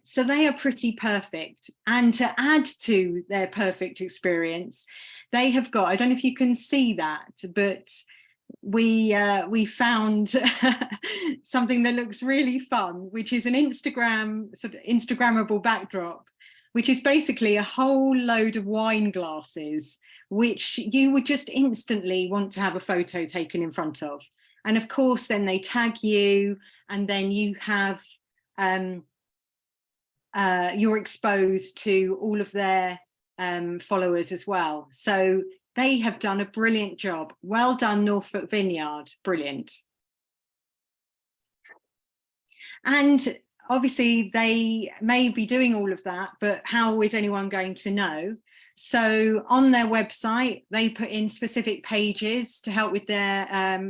So they are pretty perfect. And to add to their perfect experience, they have got, I don't know if you can see that, but we found something that looks really fun, which is an Instagrammable backdrop, which is basically a whole load of wine glasses, which you would just instantly want to have a photo taken in front of. And of course, then they tag you, and then you have you're exposed to all of their followers as well. So they have done a brilliant job. Well done, Norfolk Vineyard, brilliant. And obviously they may be doing all of that, but how is anyone going to know? So on their website, they put in specific pages to help with their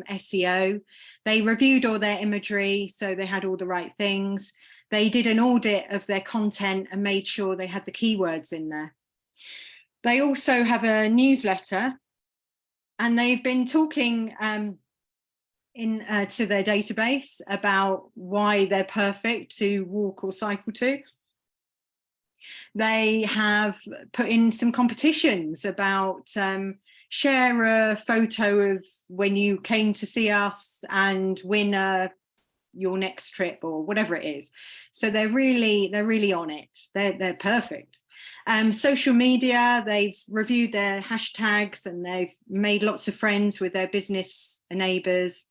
SEO. They reviewed all their imagery, so they had all the right things. They did an audit of their content and made sure they had the keywords in there. They also have a newsletter, and they've been talking to their database about why they're perfect to walk or cycle to. They have put in some competitions about share a photo of when you came to see us and win your next trip or whatever it is. So they're really on it. They're perfect. Social media, they've reviewed their hashtags and they've made lots of friends with their business neighbours.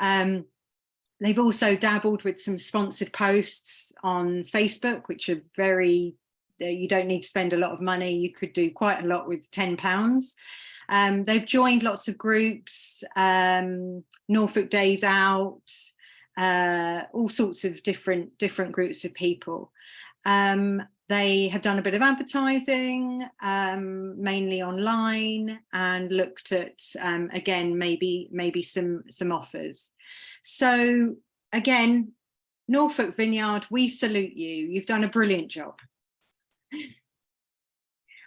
They've also dabbled with some sponsored posts on Facebook, which are very, you don't need to spend a lot of money. You could do quite a lot with £10. They've joined lots of groups, Norfolk Days Out, all sorts of different groups of people. They have done a bit of advertising, mainly online, and looked at, again, maybe some offers. So again, Norfolk Vineyard, we salute you. You've done a brilliant job.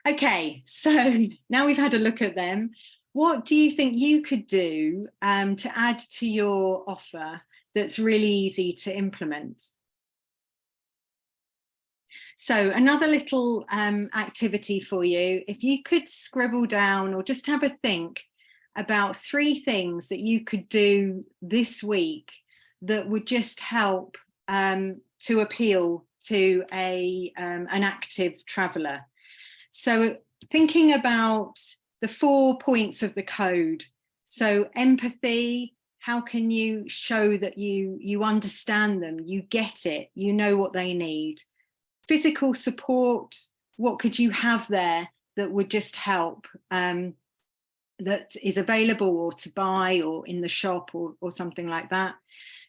Okay, so now we've had a look at them. What do you think you could do to add to your offer that's really easy to implement? So another little activity for you, if you could scribble down or just have a think about 3 things that you could do this week that would just help to appeal to an active traveller. So thinking about the 4 points of the code. So empathy, how can you show that you understand them, you get it, you know what they need? Physical support, what could you have there that would just help, that is available or to buy or in the shop or something like that?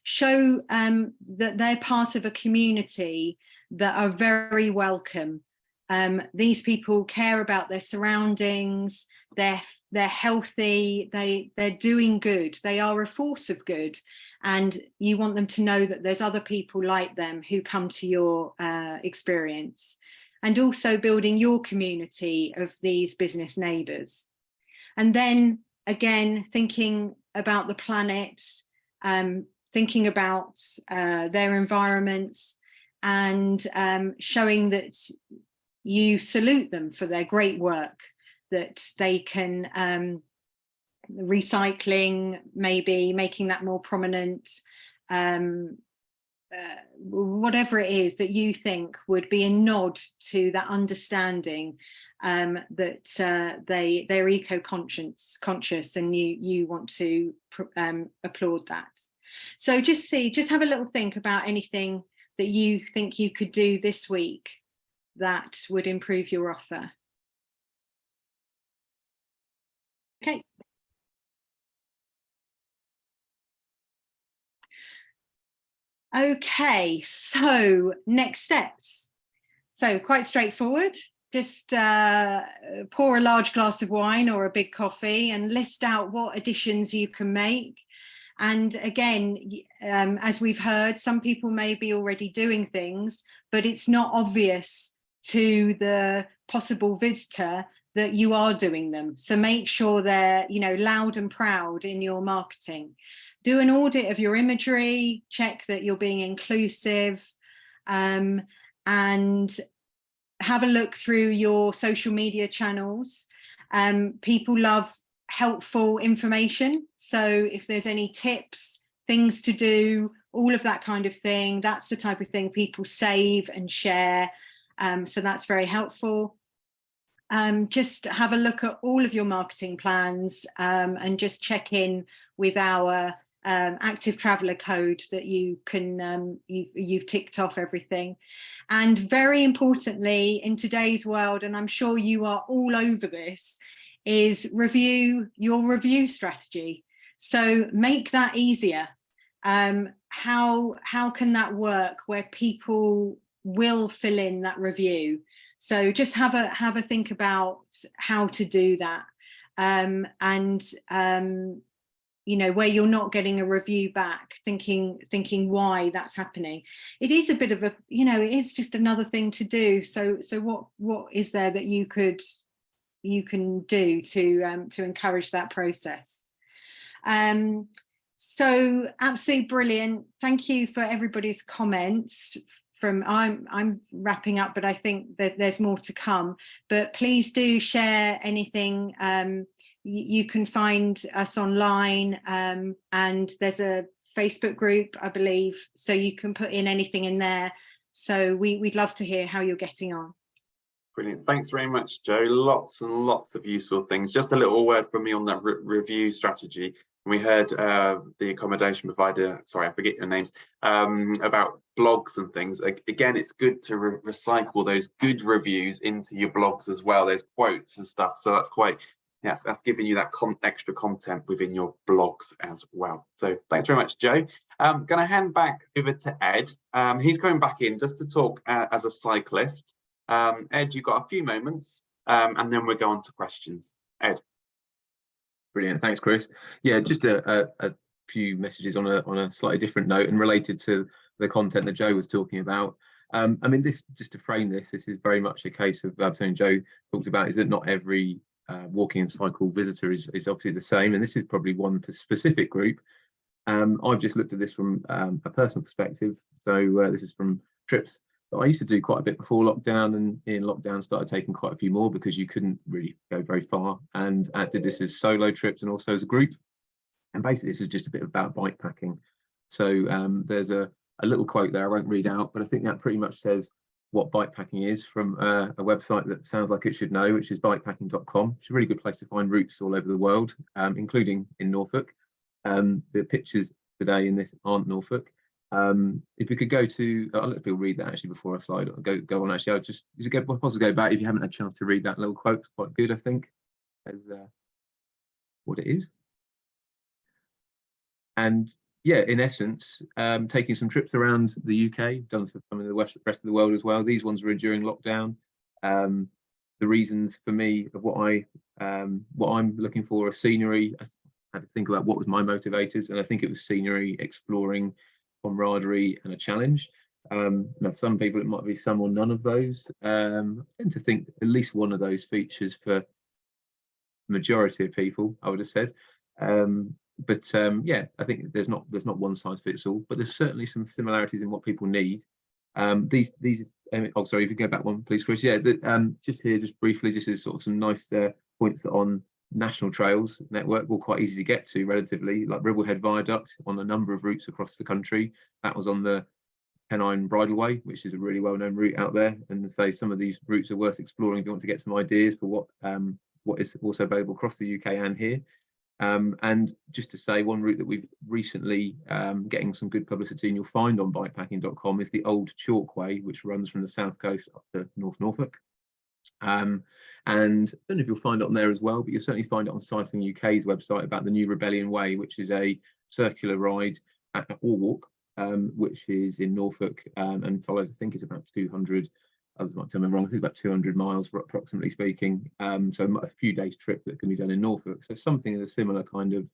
Show that they're part of a community that are very welcome. These people care about their surroundings, they're healthy, they're doing good, they are a force of good, and you want them to know that there's other people like them who come to your experience. And also building your community of these business neighbours. And then again, thinking about the planet, thinking about their environment, and showing that you salute them for their great work, that they can, recycling, maybe making that more prominent, whatever it is that you think would be a nod to that understanding, that they're eco-conscious and you want to applaud that. So just have a little think about anything that you think you could do this week that would improve your offer. Okay. Okay, so next steps. So quite straightforward. Just pour a large glass of wine or a big coffee and list out what additions you can make. And again, as we've heard, some people may be already doing things, but it's not obvious to the possible visitor that you are doing them. So make sure they're, loud and proud in your marketing. Do an audit of your imagery, check that you're being inclusive, and have a look through your social media channels. People love helpful information. So if there's any tips, things to do, all of that kind of thing, that's the type of thing people save and share. So that's very helpful. Just have a look at all of your marketing plans, and just check in with our active traveller code that you can, you've ticked off everything. And very importantly, in today's world, and I'm sure you are all over this, is review your review strategy. So make that easier. how can that work where people will fill in that review? So just have a think about how to do that, you know, where you're not getting a review back, thinking why that's happening. It is a bit of a, you know, it is just another thing to do. So what is there that you can do to encourage that process? So absolutely brilliant. Thank you for everybody's comments. I'm wrapping up, but I think that there's more to come. But please do share anything. You can find us online, and there's a Facebook group, I believe, so you can put in anything in there. So we'd love to hear how you're getting on. Brilliant. Thanks very much, Jo. Lots and lots of useful things. Just a little word from me on that review strategy. We heard the accommodation provider, sorry, I forget your names, about blogs and things. Again, it's good to recycle those good reviews into your blogs as well. There's quotes and stuff. So that's quite, yes, that's giving you that extra content within your blogs as well. So thanks very much, Jo. I'm going to hand back over to Ed. He's coming back in just to talk as a cyclist. Ed, you've got a few moments, and then we'll go on to questions. Ed. Brilliant, thanks, Chris. Yeah, just a few messages on a slightly different note and related to the content that Jo was talking about. I mean, this, just to frame this is very much a case of something Jo talked about, is that not every walking and cycle visitor is obviously the same, and this is probably one specific group. I've just looked at this from a personal perspective. So this is from trips that I used to do quite a bit before lockdown, and in lockdown started taking quite a few more because you couldn't really go very far, and did this as solo trips and also as a group. And basically this is just a bit about bike packing. So there's a little quote there I won't read out, but I think that pretty much says what bike packing is from a website that sounds like it should know, which is bikepacking.com. It's a really good place to find routes all over the world, including in Norfolk. The pictures today in this aren't Norfolk. If we could go to, I'll let people read that actually before I slide. Go on actually. I'll just, is it possible to go back if you haven't had a chance to read that little quote? It's quite good, I think, as what it is. And yeah, in essence, taking some trips around the UK, done some in the rest of the world as well. These ones were during lockdown. The reasons for me of what I'm looking for are scenery. I had to think about what was my motivators, and I think it was scenery, exploring, camaraderie, and a challenge. Now, for some people it might be some or none of those. I tend to think at least one of those features for the majority of people, I would have said. Yeah, I think there's not one size fits all, but there's certainly some similarities in what people need. These oh, sorry, if you go back one please, Chris. Yeah, just here, just briefly, just as sort of some nice points on National Trails network, were quite easy to get to relatively, like Ribblehead Viaduct on a number of routes across the country. That was on the Pennine Bridleway, which is a really well-known route out there, and to say some of these routes are worth exploring if you want to get some ideas for what is also available across the UK and here. And just to say, one route that we've recently getting some good publicity, and you'll find on bikepacking.com, is the Old Chalkway, which runs from the south coast up to North Norfolk. And I don't know if you'll find it on there as well, but you'll certainly find it on Cycling UK's website about the New Rebellion Way, which is a circular ride or walk, which is in Norfolk and follows, I think it's about 200, others might tell me wrong, I think about 200 miles approximately speaking. So a few days trip that can be done in Norfolk. So something of a similar kind of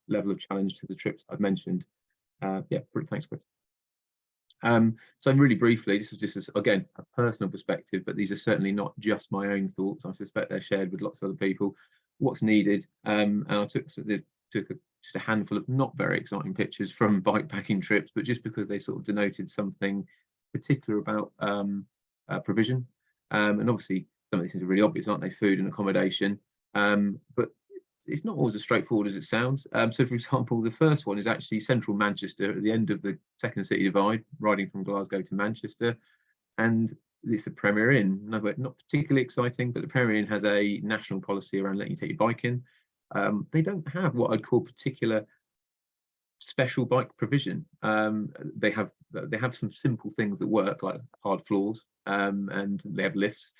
level of challenge to the trips I've mentioned. Yeah, thanks, Chris. So really briefly, this is just again a personal perspective, but these are certainly not just my own thoughts. I suspect they're shared with lots of other people. What's needed, and I took just a handful of not very exciting pictures from bikepacking trips, but just because they sort of denoted something particular about provision. And obviously some of these things are really obvious, aren't they? Food and accommodation, but it's not always as straightforward as it sounds. So for example, the first one is actually central Manchester at the end of the second city divide, riding from Glasgow to Manchester, and it's the Premier Inn. Not particularly exciting, but the Premier Inn has a national policy around letting you take your bike in. They don't have what I'd call particular special bike provision. They have some simple things that work, like hard floors, and they have lifts.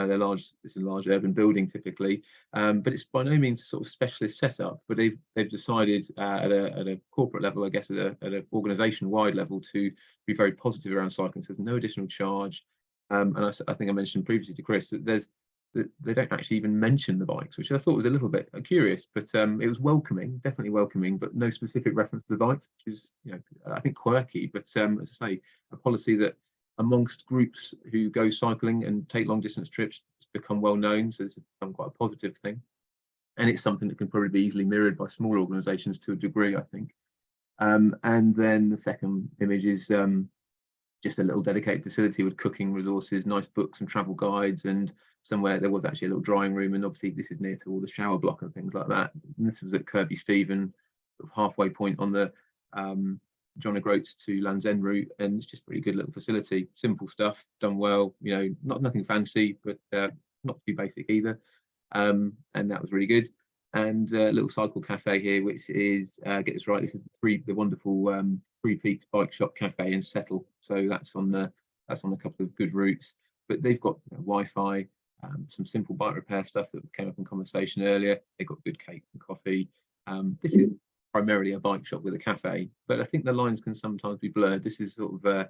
They're large. It's a large urban building typically, but it's by no means a sort of specialist setup. But they've decided at a corporate level, I guess, at an organisation-wide level, to be very positive around cycling. So there's no additional charge. And I think I mentioned previously to Chris that they don't actually even mention the bikes, which I thought was a little bit curious, but it was welcoming, definitely welcoming, but no specific reference to the bikes, which is, I think quirky, but as I say, a policy that amongst groups who go cycling and take long distance trips, it's become well known, so it's become quite a positive thing. And it's something that can probably be easily mirrored by smaller organisations to a degree, I think. And then the second image is just a little dedicated facility with cooking resources, nice books and travel guides, and somewhere there was actually a little drying room, and obviously this is near to all the shower block and things like that. And this was at Kirby Stephen, sort of halfway point on the John O'Groats to Land's End route, and it's just a really good little facility. Simple stuff, done well, nothing fancy, but not too basic either. And that was really good. And a little cycle cafe here, which is, get this right, this is the wonderful Three Peaks Bike Shop Cafe in Settle. So that's on a couple of good routes. But they've got Wi-Fi, some simple bike repair stuff that came up in conversation earlier. They've got good cake and coffee. This is primarily a bike shop with a cafe, but I think the lines can sometimes be blurred. This is sort of a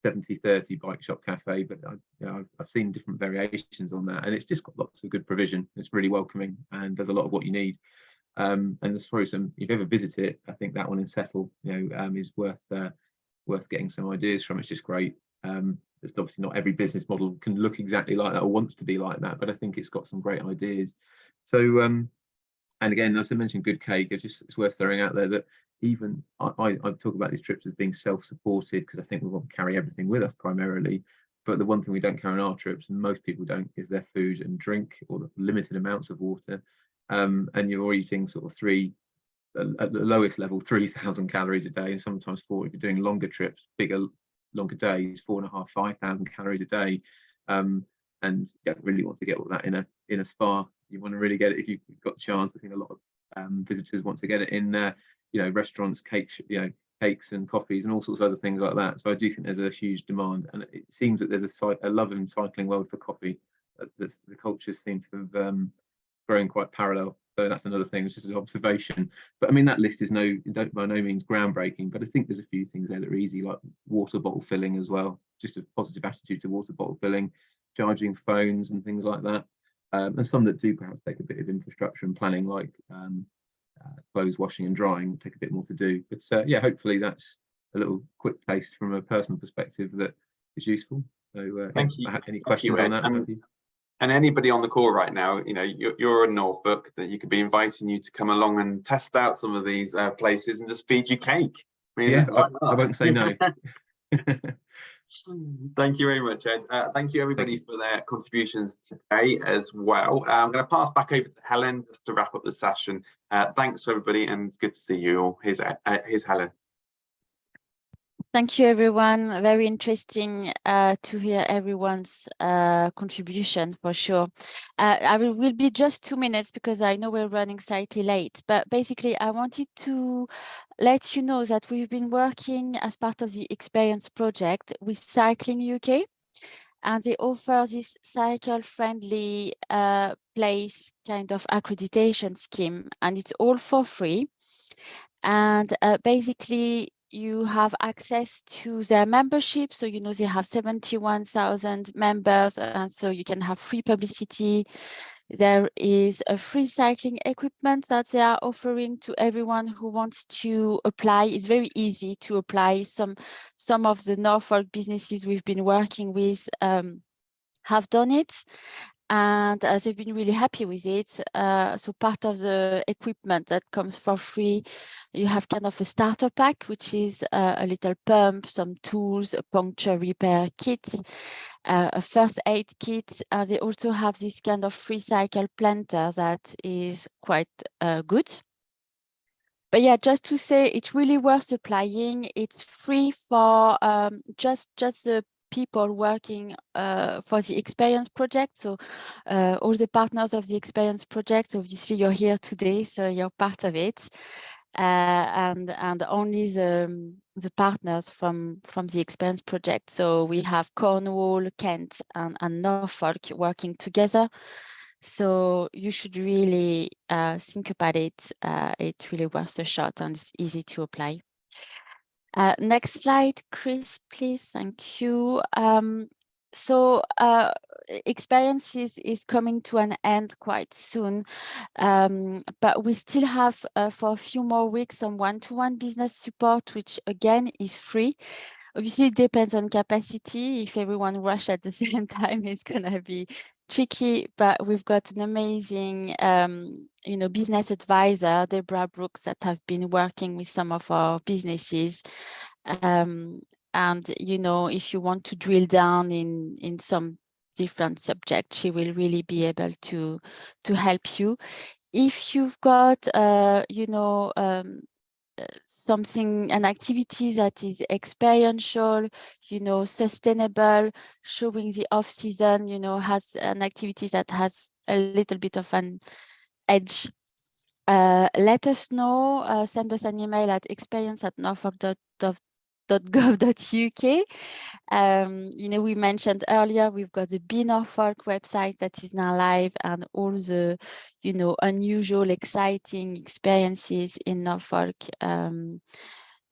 70-30 bike shop cafe, but I've seen different variations on that, and it's just got lots of good provision. It's really welcoming, and there's a lot of what you need. And there's probably some, if you ever visit it, I think that one in Settle, is worth getting some ideas from. It's just great. It's obviously not every business model can look exactly like that or wants to be like that, but I think it's got some great ideas. So, and again, as I mentioned, good cake. It's worth throwing out there that even I talk about these trips as being self-supported, because I think we want to carry everything with us primarily. But the one thing we don't carry on our trips, and most people don't, is their food and drink, or the limited amounts of water. And you're eating sort of at the lowest level, 3,000 calories a day, and sometimes 4 if you're doing longer trips, longer days, 4,500, 5,000 calories a day. And you don't really want to get all that in a spa. You want to really get it if you've got a chance. I think a lot of visitors want to get it in restaurants, cakes and coffees and all sorts of other things like that. So I do think there's a huge demand, and it seems that there's a love in cycling world for coffee. The cultures seem to have grown quite parallel. So that's another thing. It's just an observation. But I mean, that list is by no means groundbreaking, but I think there's a few things there that are easy, like water bottle filling as well. Just a positive attitude to water bottle filling, charging phones and things like that. And some that do perhaps take a bit of infrastructure and planning, like clothes washing and drying, take a bit more to do. But yeah, hopefully that's a little quick taste from a personal perspective that is useful. So Thank you. Any questions on that? And anybody on the call right now, you're in Norfolk, that you could be inviting you to come along and test out some of these places and just feed you cake. I mean, yeah, I won't say no. Thank you very much, Ed. Thank you everybody for their contributions today as well. I'm going to pass back over to Helen just to wrap up the session. Thanks everybody, and it's good to see you all. Here's Helen. Thank you, everyone. Very interesting to hear everyone's contribution, for sure. I will be just 2 minutes because I know we're running slightly late. But basically, I wanted to let you know that we've been working as part of the Experience project with Cycling UK. And they offer this cycle-friendly place kind of accreditation scheme. And it's all for free. And basically, you have access to their membership. So, they have 71,000 members, and so you can have free publicity. There is a free cycling equipment that they are offering to everyone who wants to apply. It's very easy to apply. Some of the Norfolk businesses we've been working with have done it. And they've been really happy with it. So part of the equipment that comes for free, you have kind of a starter pack, which is a little pump, some tools, a puncture repair kit, a first aid kit. They also have this kind of free cycle planter that is quite good. But yeah, just to say, it's really worth applying. It's free for just the people working for the Experience project. So all the partners of the Experience project, obviously you're here today, so you're part of it. And only the the partners from the Experience project. So we have Cornwall, Kent, and Norfolk working together. So you should really think about it. It's really worth a shot and it's easy to apply. Next slide, Chris, please. Thank you. So Experience is coming to an end quite soon, but we still have for a few more weeks some one-to-one business support, which again is free. Obviously, it depends on capacity. If everyone rush at the same time, it's gonna be tricky, but we've got an amazing business advisor, Deborah Brooks, that have been working with some of our businesses. And if you want to drill down in some different subjects, she will really be able to help you. If you've got an activity that is experiential, sustainable, showing the off season, has an activity that has a little bit of an edge, let us know. Send us an email at experience@norfolk.gov.uk. We mentioned earlier, we've got the Be Norfolk website that is now live, and all the, unusual, exciting experiences in Norfolk. Some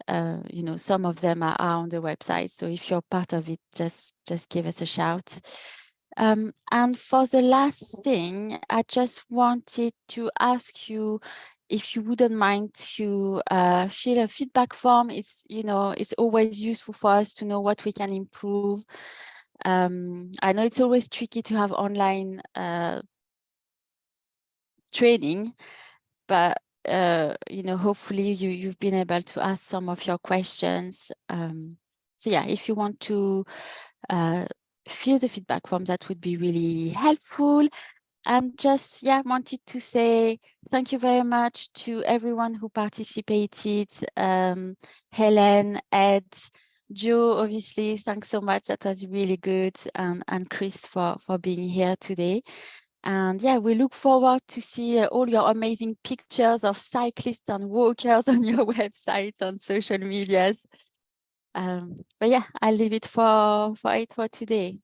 of them are on the website. So if you're part of it, just give us a shout. And for the last thing, I just wanted to ask you if you wouldn't mind to fill a feedback form. It's always useful for us to know what we can improve. I know it's always tricky to have online training, but hopefully you've been able to ask some of your questions. So yeah, if you want to fill the feedback form, that would be really helpful. And just wanted to say thank you very much to everyone who participated. Helen, Ed, Joe, obviously, thanks so much. That was really good. And Chris for being here today. And we look forward to see all your amazing pictures of cyclists and walkers on your websites and social medias. But I'll leave it for today.